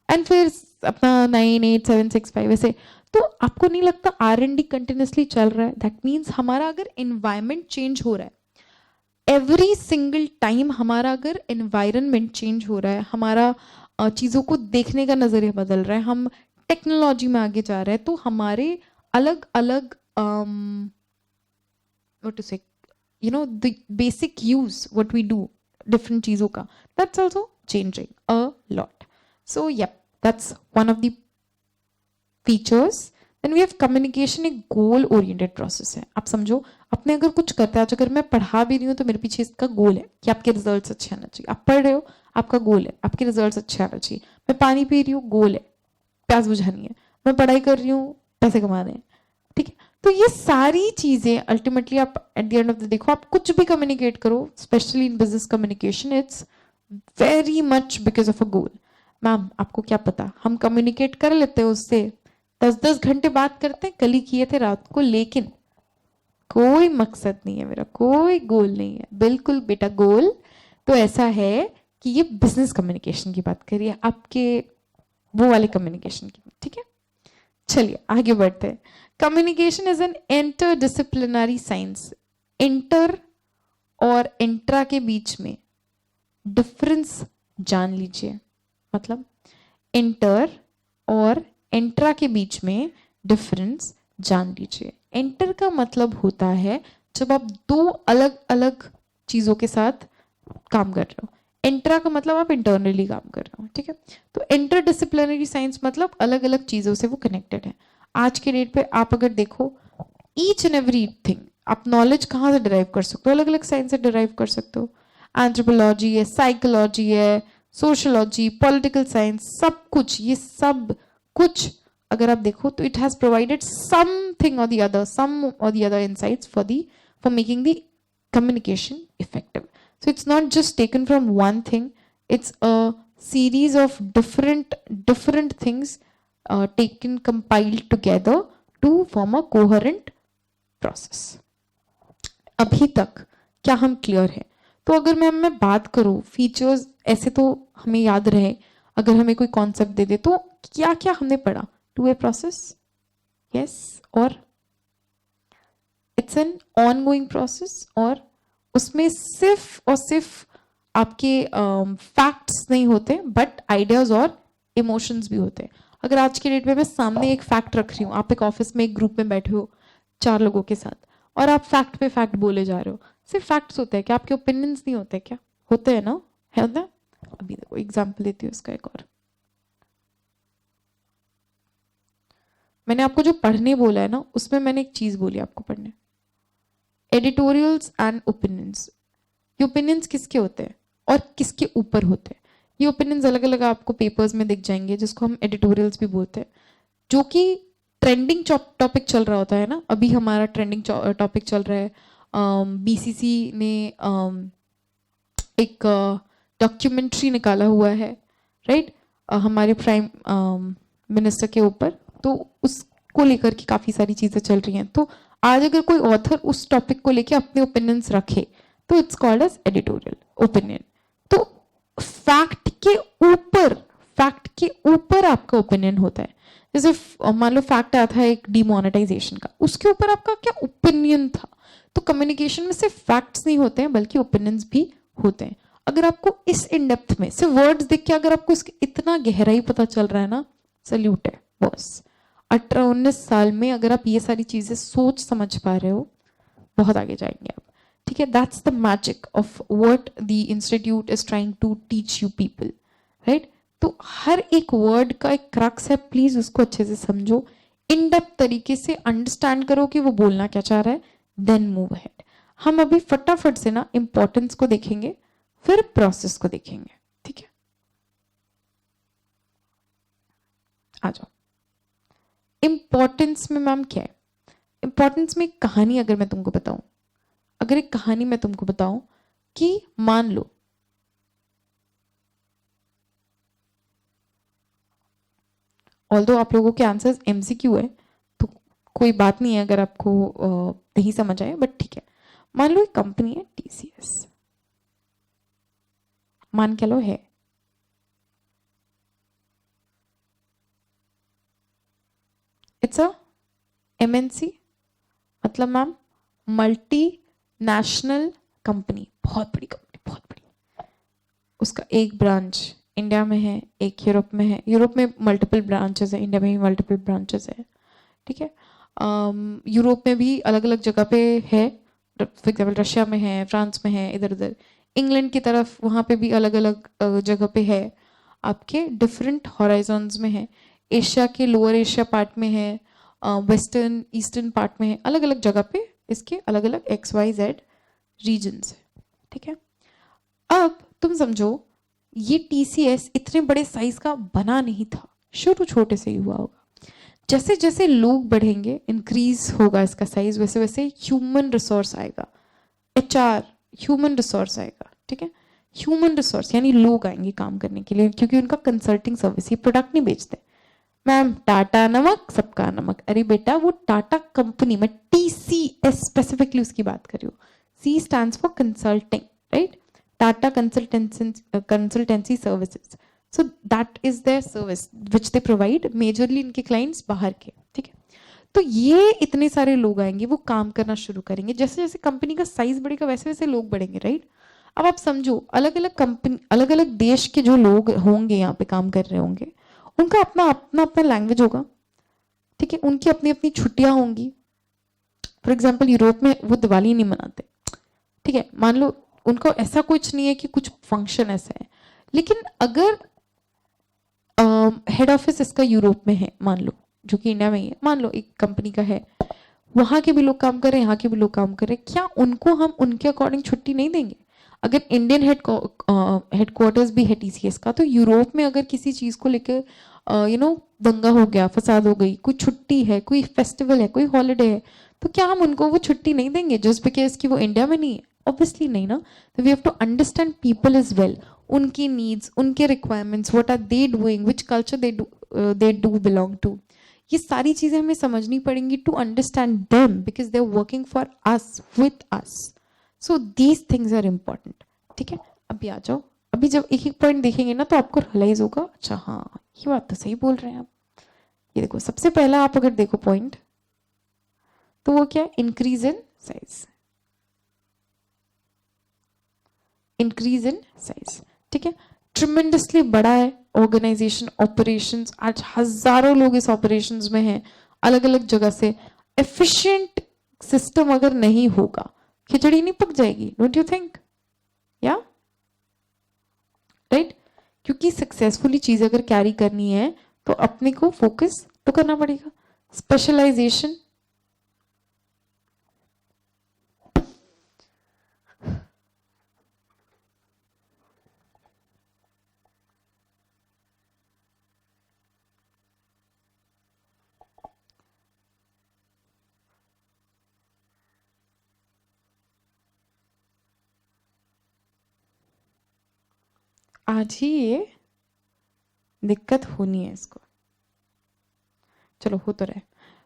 एंड फिर अपना 9, 8, 7, 6, 5 ऐसे। तो आपको नहीं लगता R&D कंटिन्यूसली चल रहा है? दैट मीन्स हमारा अगर एनवायरमेंट चेंज हो रहा है, एवरी सिंगल टाइम हमारा अगर एनवायरनमेंट चेंज हो रहा है, हमारा चीज़ों को देखने का नज़रिया बदल रहा है, हम टेक्नोलॉजी में आगे जा रहे हैं, तो हमारे अलग अलग what to say the basic use what we do different चीज़ों का, that's also changing a lot. So yep, that's one of the features. Then we have communication, एक goal oriented process है। आप समझो, अपने अगर कुछ करते हैं, आज अगर मैं पढ़ा भी रही हूँ तो मेरे पीछे इसका गोल है कि आपके रिजल्ट्स अच्छे आना चाहिए। आप पढ़ रहे हो, आपका गोल है आपके रिजल्ट्स अच्छे आना चाहिए। मैं पानी पी रही हूँ, गोल है प्यास बुझानी है। मैं पढ़ाई कर रही हूँ, पैसे कमाने हैं, ठीक है? तो ये सारी चीजें अल्टीमेटली आप eight the end of the, देखो आप कुछ भी कम्युनिकेट करो, specially in business communication, it's very much because of a goal. Ma'am आपको क्या पता, हम कम्युनिकेट कर लेते हैं उससे, 10-10 घंटे बात करते हैं, कल ही किए थे रात को, लेकिन कोई मकसद नहीं है मेरा, कोई गोल नहीं है। बिल्कुल बेटा, गोल तो ऐसा है कि ये बिजनेस कम्युनिकेशन की बात करिए, आपके वो वाले कम्युनिकेशन की, ठीक है? चलिए आगे बढ़ते हैं। Communication is an inter disciplinary science. Inter और इंट्रा के बीच में डिफरेंस जान लीजिए। मतलब इंटर और इंट्रा के बीच में डिफरेंस जान लीजिए। इंटर का मतलब होता है जब आप दो अलग अलग चीजों के साथ काम कर रहे हो। इंट्रा का मतलब आप इंटरनली काम कर रहे हो, ठीक है? तो इंटर डिसिप्लिनरी साइंस मतलब अलग अलग चीजों से वो कनेक्टेड है। आज के डेट पे आप अगर देखो, ईच एंड एवरी थिंग आप नॉलेज कहाँ से डिराइव कर सकते हो, अलग अलग साइंस से डिराइव कर सकते हो। एंथ्रोपोलॉजी है, साइकोलॉजी है, सोशोलॉजी, पॉलिटिकल साइंस, सब कुछ, ये सब कुछ अगर आप देखो तो इट हैज प्रोवाइडेड समथिंग और द अदर, सम और the other insights for making the communication effective. So it's not just taken from one thing, it's a series of different things taken, compiled together to form a coherent process. अभी तक क्या हम clear है? तो अगर मैं बात करूं फीचर्स, ऐसे तो हमें याद रहे, अगर हमें कोई कॉन्सेप्ट दे दे तो क्या क्या हमने पढ़ा? टू वे प्रोसेस, यस, और इट्स एन ऑनगोइंग प्रोसेस, और उसमें सिर्फ और सिर्फ आपके फैक्ट्स नहीं होते बट आइडियाज और इमोशंस भी होते हैं। अगर आज के डेट में मैं सामने एक फैक्ट रख रही हूँ, आप एक ऑफिस में एक ग्रुप में बैठे हो 4 लोगों के साथ, और आप फैक्ट पे फैक्ट बोले जा रहे हो, सिर्फ फैक्ट्स होते हैं क्या? आपके ओपिनियंस नहीं होते क्या? होते हैं ना, है ना? अभी देखो एग्जाम्पल देती हूँ इसका एक और। मैंने आपको जो पढ़ने बोला है ना, उसमें मैंने एक चीज बोली आपको पढ़ने, एडिटोरियल्स एंड ओपिनियंस। ये ओपिनियंस किसके होते हैं और किसके ऊपर होते हैं? ये ओपिनियंस अलग अलग आपको पेपर्स में दिख जाएंगे, जिसको हम एडिटोरियल्स भी बोलते हैं, जो कि ट्रेंडिंग टॉपिक चल रहा होता है ना। अभी हमारा ट्रेंडिंग टॉपिक चल रहा है, बीसीसी ने एक डॉक्यूमेंट्री निकाला हुआ है, राइट, हमारे प्राइम मिनिस्टर के ऊपर, तो उसको लेकर के काफ़ी सारी चीज़ें चल रही हैं। तो आज अगर कोई ऑथर उस टॉपिक को लेके अपने ओपिनियंस रखे तो it's called as editorial opinion. तो फैक्ट के ऊपर आपका ओपिनियन होता है। जैसे मान लो फैक्ट आया था एक डिमोनेटाइजेशन का, उसके ऊपर आपका क्या ओपिनियन था? तो कम्युनिकेशन में सिर्फ फैक्ट्स नहीं होते हैं बल्कि ओपिनियंस भी होते हैं। अगर आपको इस इन डेप्थ में सिर्फ वर्ड्स देख के अगर आपको इसकी इतना गहराई पता चल रहा है ना, सल्यूट है बॉस। 18-19 साल में अगर आप ये सारी चीजें सोच समझ पा रहे हो, बहुत आगे जाएंगे आप, ठीक है? That's the magic of what the institute is trying to teach you people, right? तो हर एक वर्ड का एक क्रक्स है, प्लीज उसको अच्छे से समझो, इन डेप्थ तरीके से अंडरस्टैंड करो कि वो बोलना क्या चाह रहा है, देन मूव अहेड। हम अभी फटाफट से ना इंपॉर्टेंस को देखेंगे, फिर प्रोसेस को देखेंगे, ठीक है? आ जाओ। इंपॉर्टेंस में मैम क्या है? इंपॉर्टेंस में एक कहानी अगर मैं तुमको बताऊं, अगर एक कहानी मैं तुमको बताऊं कि मान लो ऑल्दो आप लोगों के आंसर्स एमसीक्यू है तो कोई बात नहीं है अगर आपको नहीं समझ आए, बट ठीक है। मान लो एक कंपनी है टीसीएस, मान के लो है, इट्स अ एमएनसी, मतलब मैम मल्टी नेशनल कंपनी, बहुत बड़ी कंपनी, बहुत बड़ी। उसका एक ब्रांच इंडिया में है, एक यूरोप में है, यूरोप में मल्टीपल ब्रांचेस है, इंडिया में भी मल्टीपल ब्रांचेस है, ठीक है? यूरोप में भी अलग अलग जगह पे है, फॉर एग्जाम्पल रशिया में है, फ्रांस में है, इधर उधर इंग्लैंड की तरफ वहाँ पे भी अलग अलग जगह पे है, आपके डिफरेंट हॉराइजन्स में है, एशिया के लोअर एशिया पार्ट में है, वेस्टर्न ईस्टर्न पार्ट में है, अलग अलग जगह पे इसके अलग अलग XYZ रीजन्स है, ठीक है? अब तुम समझो ये टीसीएस इतने बड़े साइज का बना नहीं था, शुरू छोटे से ही हुआ होगा। जैसे जैसे लोग बढ़ेंगे, इंक्रीज होगा इसका साइज, वैसे वैसे ह्यूमन रिसोर्स आएगा, HR ह्यूमन रिसोर्स आएगा, ठीक है? ह्यूमन रिसोर्स यानी लोग आएंगे काम करने के लिए, क्योंकि उनका कंसल्टिंग सर्विस, ये प्रोडक्ट नहीं बेचते। मैम टाटा नमक सबका नमक, अरे बेटा वो टाटा कंपनी में TCS स्पेसिफिकली उसकी बात कर रही हूँ, C stands for consulting, right? Tata consultancy services, so that is their service which they provide, majorly इनके क्लाइंट्स बाहर के, ठीक है? तो ये इतने सारे लोग आएंगे, वो काम करना शुरू करेंगे, जैसे जैसे कंपनी का साइज बढ़ेगा वैसे वैसे लोग बढ़ेंगे, राइट? अब आप समझो अलग अलग कंपनी, अलग अलग देश के जो लोग होंगे यहाँ पे काम कर रहे होंगे, उनका अपना अपना अपना लैंग्वेज होगा, ठीक है? उनकी अपनी अपनी छुट्टियां होंगी। फॉर एग्जाम्पल यूरोप में वो दिवाली नहीं मनाते, ठीक है? मान लो उनको ऐसा कुछ नहीं है कि कुछ फंक्शन ऐसा है, लेकिन अगर हेड ऑफिस इसका यूरोप में है, मान लो, जो कि इंडिया में ही है, मान लो एक कंपनी का है, वहां के भी लोग काम कर रहे हैं, यहाँ के भी लोग काम कर रहे हैं, क्या उनको हम उनके अकॉर्डिंग छुट्टी नहीं देंगे? अगर इंडियन हेडक्वार्टर्स भी है टीसीएस का, तो यूरोप में अगर किसी चीज को लेकर दंगा हो गया, फसाद हो गई, कोई छुट्टी है, कोई फेस्टिवल है, कोई हॉलिडे है, तो क्या हम उनको वो छुट्टी नहीं देंगे जस्ट बिकॉज कि वो इंडिया में नहीं है? ऑब्वियसली नहीं ना. तो we have to understand people as well, उनकी नीड्स, उनके requirements, what are they doing, which culture they do belong to. ये सारी चीजें हमें समझनी पड़ेंगी to understand them, because they are working for us, with us. So these things are important. ठीक है, अभी आ जाओ. अभी जब एक एक पॉइंट देखेंगे ना तो आपको रियलाइज होगा, अच्छा हाँ ये बात तो सही बोल रहे हैं आप. ये देखो, सबसे पहला आप अगर देखो पॉइंट, तो वो क्या है? Increase in size. Increase in size. ठीक है, ट्रिमेंडसली बड़ा है ऑर्गेनाइजेशन, ऑपरेशंस, आज हजारों लोग इस ऑपरेशंस में हैं, अलग अलग जगह से. एफिशिएंट सिस्टम अगर नहीं होगा, खिचड़ी नहीं पक जाएगी. Don't you think? या राइट? क्योंकि सक्सेसफुली चीज अगर कैरी करनी है तो अपने को फोकस तो करना पड़ेगा. स्पेशलाइजेशन, आज ही ये दिक्कत होनी है इसको. चलो हो तो रहे.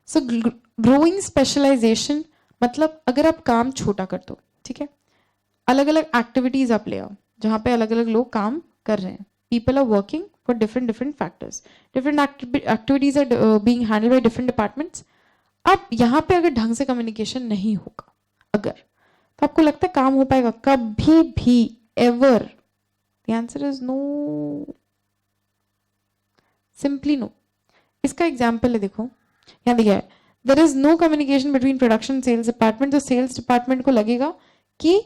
सो ग्रोइंग स्पेशलाइजेशन मतलब अगर आप काम छोटा कर दो, ठीक है, अलग अलग एक्टिविटीज आप ले आओ जहां पे अलग अलग लोग काम कर रहे हैं. People are working for different different factors, different activities are being handled by different departments. अब यहाँ पे अगर ढंग से कम्युनिकेशन नहीं होगा अगर, तो आपको लगता है काम हो पाएगा? कभी भी, ever? The answer is no. Simply no. इसका एग्जाम्पल है, देखो यहाँ दिया है, there is no communication between production sales department. तो सेल्स डिपार्टमेंट को लगेगा कि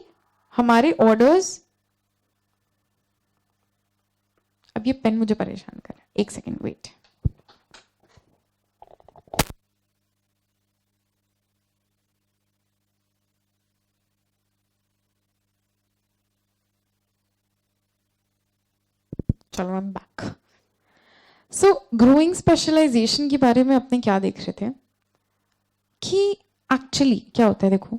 हमारे ऑर्डर्स, अब ये पेन मुझे परेशान कर रहा है, एक सेकेंड वेट. चलो I am back. So growing specialization के बारे में अपने क्या देख रहे थे कि एक्चुअली क्या होता है. देखो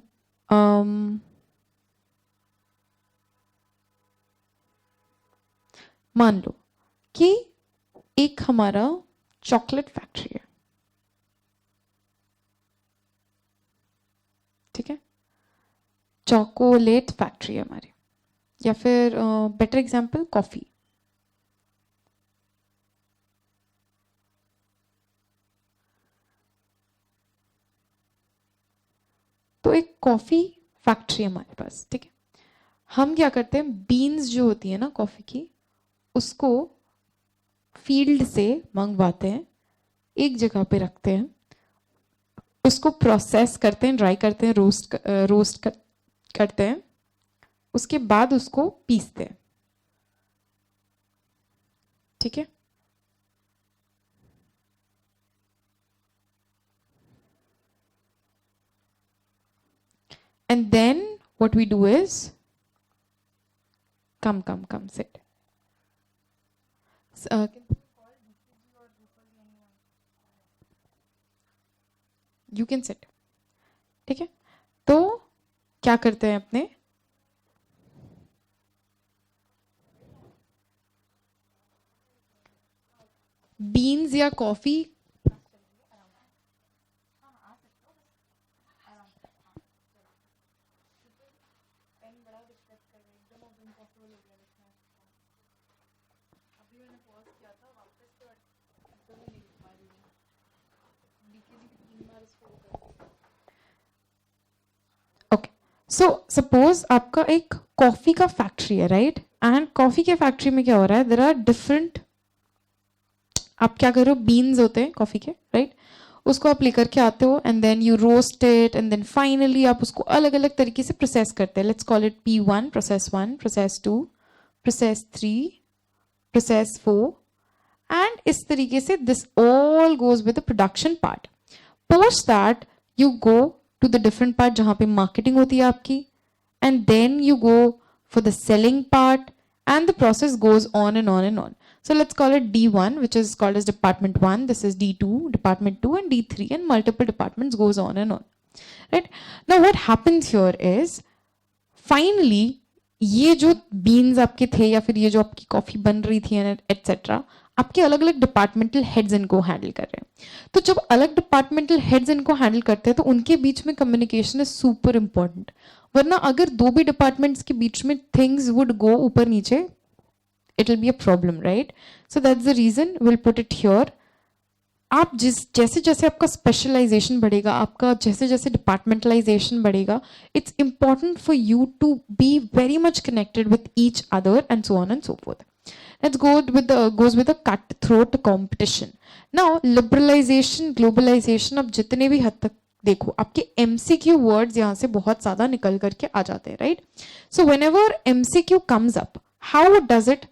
मान लो कि एक हमारा चॉकलेट फैक्ट्री है, ठीक है, चॉकोलेट फैक्ट्री है हमारी, या फिर बेटर एग्जांपल कॉफी. तो एक कॉफी फैक्ट्री है हमारे पास, ठीक है. हम क्या करते हैं, बीन्स जो होती है ना कॉफी की, उसको फील्ड से मंगवाते हैं, एक जगह पे रखते हैं, उसको प्रोसेस करते हैं, ड्राई करते हैं, रोस्ट करते हैं, उसके बाद उसको पीसते हैं. ठीक है, and then what we do is come sit. You can sit. ठीक है, तो क्या करते हैं अपने, बीन्स या कॉफी, ओके. सो सपोज आपका एक कॉफी का फैक्ट्री है, राइट, एंड कॉफी के फैक्ट्री में क्या हो रहा है, देयर आर डिफरेंट, आप क्या कर रहे हो, बीन्स होते हैं कॉफी के, राइट, उसको आप लेकर के आते हो and then you roast it and then finally आप उसको अलग अलग तरीके से प्रोसेस करते हैं. Let's call it P1, process 1, process 2, process 3, process 4, and इस तरीके से this all goes with the production part. Post that you go to the different part जहाँ पे marketing होती है आपकी, and then you go for the selling part, and the process goes on and on and on. So let's call it D1, which is called as department 1. This is D2, department 2, and D3, and multiple departments goes on and on. Right? Now what happens here is, finally, ये जो beans आपके थे या फिर ये जो आपकी coffee बन रही थी एटसेट्रा, आपके अलग अलग डिपार्टमेंटल हेड्स इनको हैंडल कर रहे हैं. तो जब अलग डिपार्टमेंटल हेड्स इनको हैंडल करते हैं तो उनके बीच में कम्युनिकेशन इज सुपर इंपॉर्टेंट. वरना अगर दो भी डिपार्टमेंट्स के बीच में थिंग्स वुड गो ऊपर नीचे, it will be a problem, right? So that's the reason will put it here. आप जैसे जैसे आपका स्पेशलाइजेशन बढ़ेगा, आपका जैसे जैसे डिपार्टमेंटलाइजेशन बढ़ेगा, it's important for you to be very much connected with each other and so on and so forth. Let's go goes with a cutthroat competition. Now liberalization, globalization, अब जितने भी हद तक देखो, आपके MCQ वर्ड्स यहाँ से बहुत ज्यादा निकल करके आ जाते हैं, right? So whenever MCQ comes up, how does it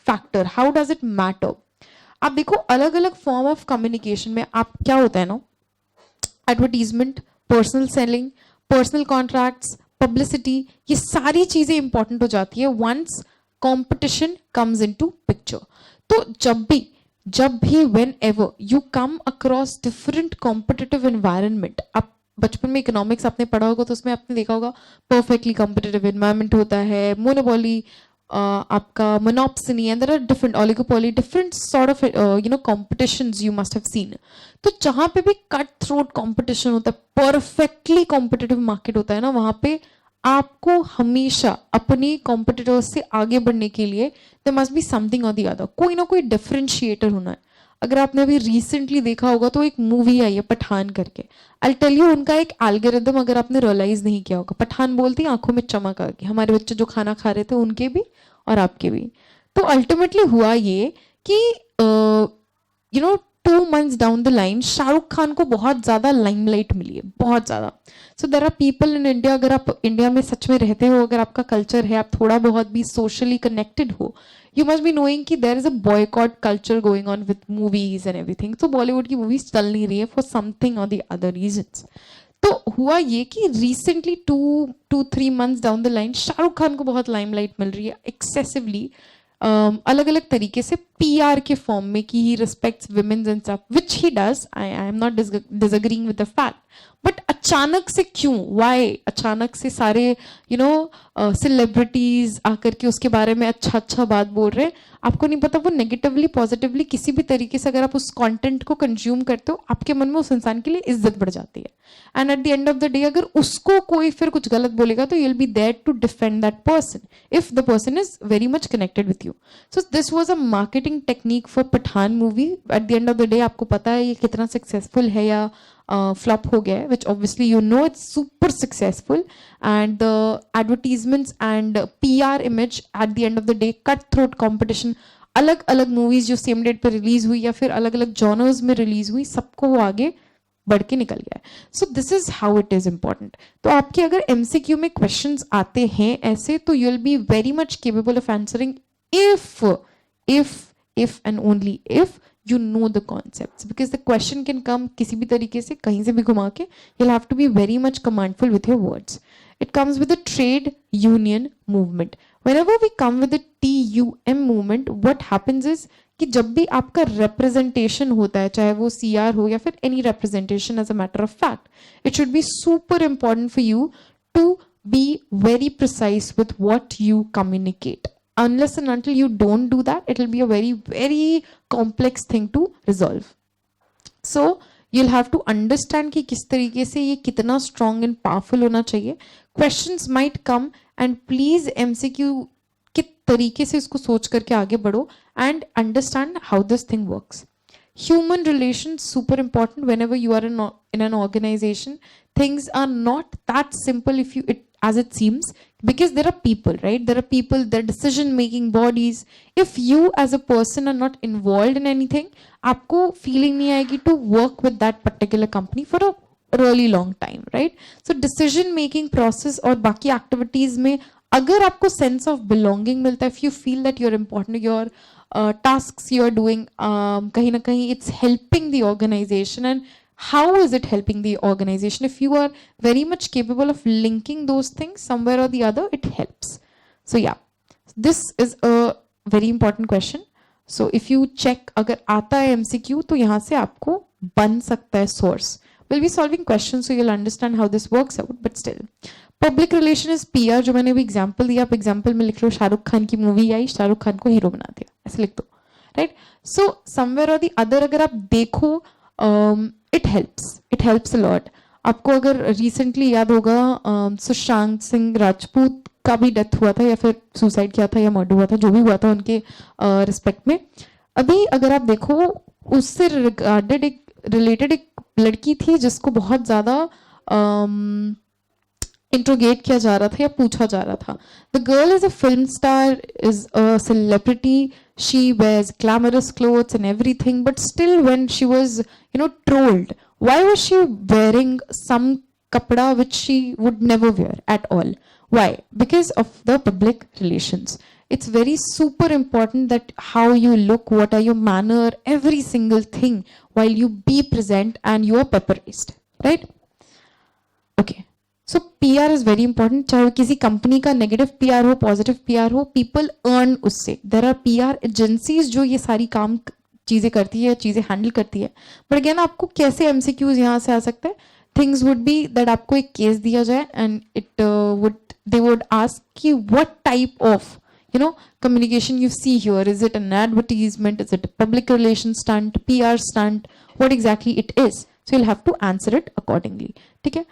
factor? How does it matter? आप देखो अलग अलग फॉर्म ऑफ कम्युनिकेशन में आप क्या होता है ना, advertisement, personal selling, personal contracts, publicity, ये सारी चीजें इंपॉर्टेंट हो जाती है once competition comes into picture. तो जब भी whenever you come across different competitive environment, आप बचपन में इकोनॉमिक्स आपने पढ़ा होगा तो उसमें आपने देखा होगा परफेक्टली कॉम्पिटिटिव एनवायरनमेंट होता है, मोनोपोली, आपका monopsony, and there are different oligopoly, different sort of competitions you must have seen. तो जहां पे भी कट थ्रोट कॉम्पिटिशन होता है, परफेक्टली कॉम्पिटिटिव मार्केट होता है ना, वहां पे आपको हमेशा अपनी कॉम्पिटिटर्स से आगे बढ़ने के लिए देयर मस्ट बी समथिंग और द अदर, कोई ना कोई डिफरेंशिएटर होना है. अगर आपने अभी रिसेंटली देखा होगा तो एक मूवी आई है पठान करके, आई टेल यू उनका एक एल्गोरिदम अगर आपने रियलाइज नहीं किया होगा, पठान बोलती है आंखों में चमक आ गई, हमारे बच्चे जो खाना खा रहे थे उनके भी और आपके भी. तो अल्टीमेटली हुआ ये कि you know 2 months down the line Shahrukh Khan को बहुत ज्यादा लाइमलाइट मिली है, बहुत ज्यादा. So there are people in India, अगर आप इंडिया में सच में रहते हो, अगर आपका कल्चर है, आप थोड़ा बहुत भी सोशली कनेक्टेड हो, you must be knowing कि there is a boycott culture going on with movies and everything. तो बॉलीवुड की मूवीज चल नहीं रही है for something or the other reasons. तो हुआ ये कि recently 2-3 months down the line Shahrukh Khan को बहुत लाइमलाइट मिल रही है excessively, अलग अलग तरीके से PR के फॉर्म में कि he respects women and stuff, which he does. I am not disagreeing with the fact. But अचानक से क्यों, वाई अचानक से सारे सेलिब्रिटीज आकर के उसके बारे में अच्छा अच्छा बात बोल रहे हैं? आपको नहीं पता वो नेगेटिवली पॉजिटिवली किसी भी तरीके से अगर आप उस कंटेंट को कंज्यूम करते हो, आपके मन में उस इंसान के लिए इज्जत बढ़ जाती है. And at the end of the day अगर उसको कोई फिर कुछ गलत बोलेगा तो you will be there to defend that person if the person is very much connected with you. So this was a marketing technique for Pathaan movie. At the end of the day आपको पता है ये कितना successful है या flop हो गया है, which obviously you know it's super successful, and the advertisements and PR image at the end of the day, cutthroat competition, अलग अलग मूवीज जो सेम डेट पे रिलीज हुई या फिर अलग अलग जॉनर्स में रिलीज हुई, सबको वो आगे बढ़ के निकल गया है. So this is how it is important. तो आपके अगर MCQ में क्वेश्चंस आते हैं ऐसे, तो you will be very much capable of answering if and only if you know the concepts, because the question can come किसी भी तरीके से कहीं से भी घुमा के. you'll have to be very much commandful with your words. It comes with the trade union movement. Whenever we come with the TUM movement, what happens is कि जब भी आपका representation होता है, चाहे वो CR हो या फिर any representation, as a matter of fact, it should be super important for you to be very precise with what you communicate. Unless and until you don't do that, it will be a very, very complex thing to resolve. So you'll have to understand कि किस तरीके से ये कितना strong and powerful होना चाहिए. Questions might come and please MCQ के तरीके से इसको सोच करके आगे बढ़ो and understand how this thing works. Human relations super important whenever you are in an organization. Things are not that simple as it seems, because there are people, right? There are people, there are decision making bodies. If you as a person are not involved in anything, आपको feeling नहीं आएगी to work with that particular company for a really long time, right? So decision making process और बाकी activities में अगर आपको sense of belonging मिलता है, if you feel that you're important, your tasks you're doing, कहीं ना कहीं it's helping the organization and how is it helping the organization? If you are very much capable of linking those things somewhere or the other, it helps. So yeah, this is a very important question. So if you check अगर आता है MCQ तो यहाँ से आपको बन सकता है source. We'll be solving questions so you'll understand how this works out, but still. Public relation is PR, जो मैंने भी example दिया, आप example में लिख लो शाहरुख खान की मूवी आई, शाहरुख खान को हीरो बना दिया, ऐसे लिख दो, right? So somewhere or the other अगर आप देखो, it helps a lot. आपको अगर recently याद होगा सुशांत सिंह राजपूत का भी डेथ हुआ था या फिर सुसाइड किया था या मर्डर हुआ था, जो भी हुआ था उनके रिस्पेक्ट में, अभी अगर आप देखो उससे रिलेटेड एक लड़की थी जिसको बहुत ज्यादा इंट्रोगेट किया जा रहा था या पूछा जा रहा था. The girl is a film star, is a celebrity, she wears glamorous clothes and everything, but still when she was trolled, why was she wearing some kapda which she would never wear at all? Why? Because of the public relations. It's very super important that how you look, what are your manner, every single thing while you be present and you are pepperized, right? Okay. So PR is very important. चाहे किसी company का negative PR हो, positive PR हो, people earn उससे. There are PR agencies जो ये सारी काम चीजें करती है, चीजें हैंडल करती है. But again आपको कैसे MCQs यहाँ से आ सकते हैं? Things would be that आपको एक केस दिया जाए and they would ask you what type of communication you see here. Is it an advertisement? Is it a public relations stunt, PR stunt? What exactly it is? So you'll have to answer it accordingly. ठीक है?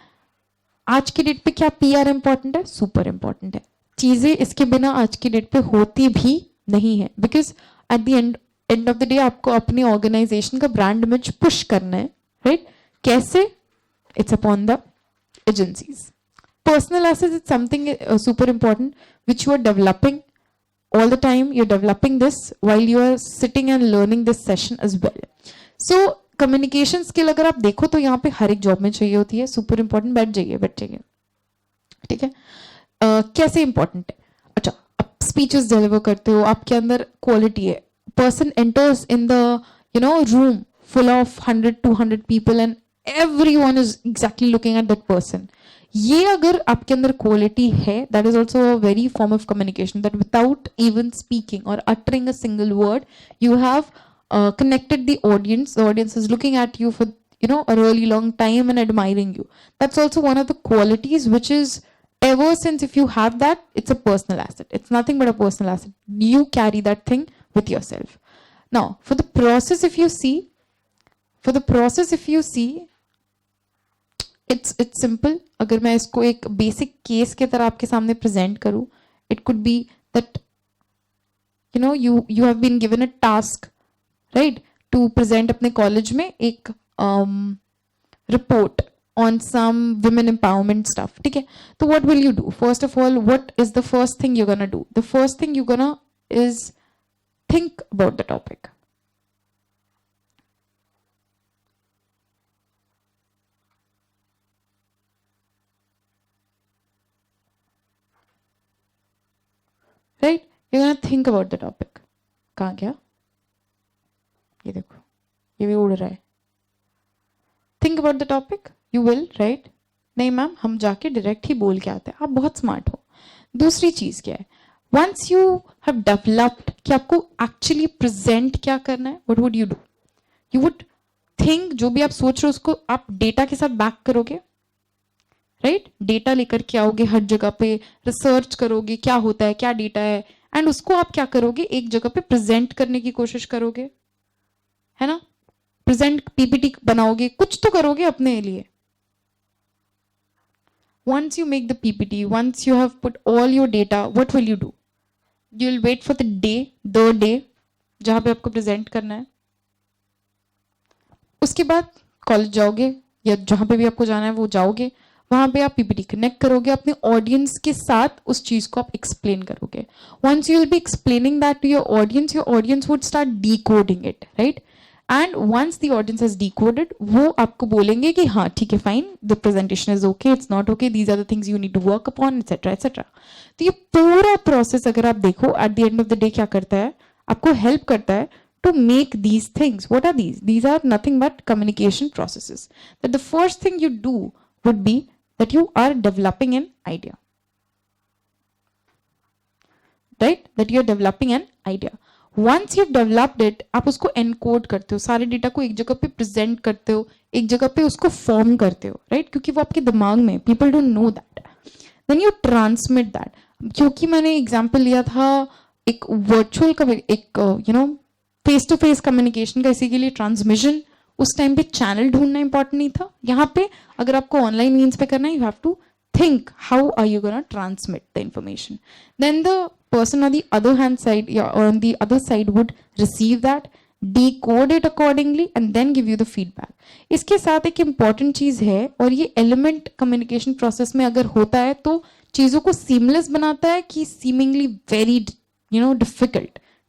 आज की date पे क्या PR important है? Super important है. चीजें इसके बिना आज की डेट पे होती भी नहीं है, because at the end of the day आपको अपनी ऑर्गेनाइजेशन का ब्रांड इमेज पुश करना है, राइट? कैसे? It's upon the agencies. Personal assets is something super important which you are developing all the time. You're developing this while you are sitting and learning this session as well. So communication skill अगर आप देखो तो यहाँ पे हर एक job में चाहिए होती है. Super important. बैठ जाइए. ठीक है. कैसे इंपॉर्टेंट है? अच्छा, आप स्पीचेस डिलीवर करते हो, आपके अंदर क्वालिटी है. Person enters in the room full of 100-200 people and everyone is exactly looking at that person. ये अगर आपके अंदर क्वालिटी है, that is also a very form of communication, that without even speaking or uttering a single word you have connected the audience. The audience is looking at you for a really long time and admiring you. That's also one of the qualities which is, ever since, if you have that, it's a personal asset. It's nothing but a personal asset. You carry that thing with yourself. Now for the process if you see, it's simple. अगर मैं इसको एक basic case के तरह आपके सामने present करूं, it could be that you have been given a task, right, to present अपने कॉलेज में एक report on some women empowerment stuff. ठीक है. तो what will you do? First of all, what is the first thing you're gonna do? The first thing you're gonna is think about the topic. Right? You're gonna think about the topic. कहाँ गया? ये देखो, ये भी उड़ रहा है. Think about the topic. You will, right? नहीं मैम, हम जाके डायरेक्ट ही बोल के आते हैं. आप बहुत स्मार्ट हो. दूसरी चीज क्या है? वंस यू हैव डेवलप्ड कि आपको एक्चुअली प्रेजेंट क्या करना है, what would you do? You would think, जो भी आप सोच रहे हो उसको आप डेटा के साथ बैक करोगे, राइट? डेटा लेकर के आओगे, हर जगह पे रिसर्च करोगे क्या होता है, क्या डेटा है, एंड उसको आप क्या करोगे, एक जगह पे प्रेजेंट करने की कोशिश करोगे, है ना? प्रेजेंट पीपीटी बनाओगे, कुछ तो करोगे अपने लिए. Once you make the PPT, once you have put all your data, what will you do? You will wait for the day जहां पे आपको प्रेजेंट करना है. उसके बाद कॉलेज जाओगे या जहां पे भी आपको जाना है वो जाओगे, वहां पे आप पीपीटी कनेक्ट करोगे, अपने ऑडियंस के साथ उस चीज को आप एक्सप्लेन करोगे. Once you will be explaining that to your audience would start decoding it, right? And once the audience has decoded, वो आपको बोलेंगे कि हाँ ठीक है, fine, the presentation is okay, it's not okay, these are the things you need to work upon, etcetera etcetera. तो ये पूरा प्रोसेस अगर आप देखो, at the end of the day क्या करता है, आपको हेल्प करता है to make these things. What are these? These are nothing but communication processes. That the first thing you do would be that you are developing an idea. Right? That you are developing an idea. Once you've developed it, आप उसको encode करते हो, सारे data को एक जगह पे present करते हो, एक जगह पे उसको form करते हो, right? क्योंकि वो आपके दिमाग में, people don't know that. Then you transmit that. क्योंकि मैंने एग्जाम्पल लिया था एक वर्चुअल एक फेस टू फेस कम्युनिकेशन का, इसी के लिए ट्रांसमिशन, उस टाइम पे चैनल ढूंढना इंपॉर्टेंट नहीं था. यहाँ पे अगर आपको ऑनलाइन मीन्स पे करना है, you have to think how are you going to transmit the information. Then the person on the other hand side or on the other side would receive that, decode it accordingly and then give you the feedback. इसके साथ एक important चीज है, और ये element communication process में अगर होता है तो चीजों को seamless बनाता है कि seemingly very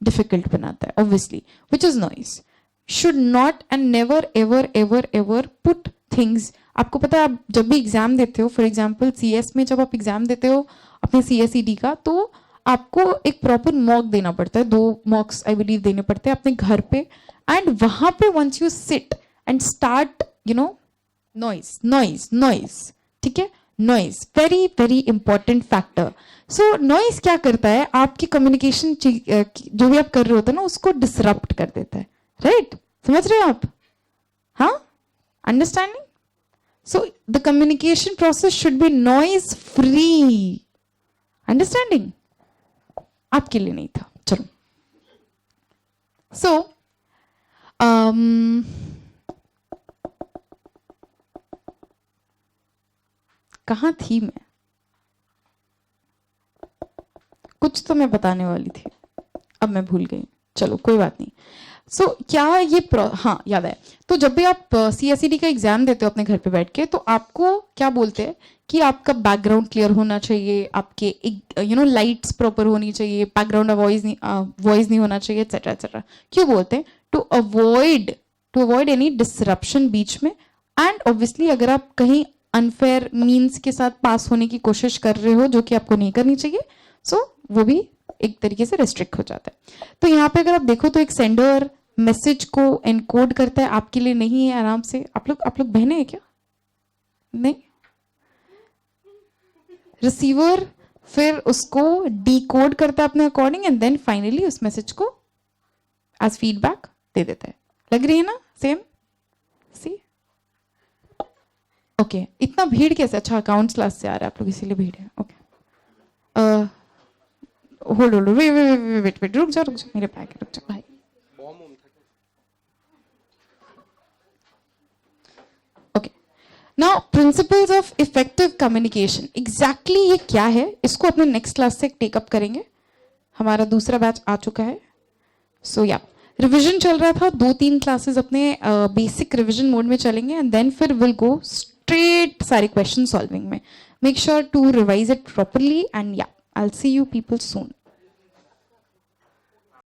difficult बनाता है, obviously, which is noise. Should not and never ever put things. आपको पता है, आप जब भी एग्जाम देते हो, फॉर एग्जाम्पल CS में जब आप एग्जाम देते हो अपने CSED का, तो आपको एक प्रॉपर मॉक देना पड़ता है, 2 मॉक्स आई बिलीव देने पड़ते हैं अपने घर पे. एंड वहां पे once you sit and start noise, ठीक है, noise very important factor. So noise क्या करता है, आपकी कम्युनिकेशन जो भी आप कर रहे होते हैं ना, उसको डिसरप्ट कर देता है. राइट? समझ रहे हो आप? हाँ, understanding? So the communication process should be noise free. Understanding? आपके लिए नहीं था. चलो. So कहाँ थी मैं? कुछ तो मैं बताने वाली थी, अब मैं भूल गई. चलो कोई बात नहीं. सो क्या ये हाँ याद है. तो जब भी आप CSED का एग्जाम देते हो अपने घर पे बैठ के, तो आपको क्या बोलते हैं कि आपका बैकग्राउंड क्लियर होना चाहिए, आपके लाइट्स प्रॉपर होनी चाहिए, बैकग्राउंड वॉइस नहीं होना चाहिए, एटसेट्रा एटसेट्रा. क्यों बोलते हैं? टू अवॉइड एनी डिसरप्शन बीच में. एंड ऑब्वियसली अगर आप कहीं अनफेयर मीन्स के साथ पास होने की कोशिश कर रहे हो, जो कि आपको नहीं करनी चाहिए, सो वो भी एक तरीके से रिस्ट्रिक्ट हो जाता है. तो यहाँ पे अगर आप देखो तो एक सेंडर मैसेज को एनकोड करता है, आपके लिए नहीं है, आराम से. आप लोग बहने हैं क्या? नहीं. रिसीवर फिर उसको डिकोड करता है अपने अकॉर्डिंग एंड देन फाइनली उस मैसेज को एज फीडबैक दे देता है. लग रही है ना सेम? सी ओके. इतना भीड़ कैसे? अच्छा, अकाउंट्स क्लास से आ रहा है आप लोग, इसीलिए भीड़ है. ओके, होल्ड वेट, रुक जा मेरे बैग, रुक जा भाई. Okay, now principles of effective communication. Exactly ये क्या है, इसको अपने नेक्स्ट क्लास से टेकअप करेंगे. हमारा दूसरा बैच आ चुका है. सो या रिविजन चल रहा था, 2-3 क्लासेस अपने बेसिक रिविजन मोड में चलेंगे एंड देन फिर विल गो स्ट्रेट सारे क्वेश्चन सॉल्विंग में. Make sure to revise it properly and या I'll see you people soon.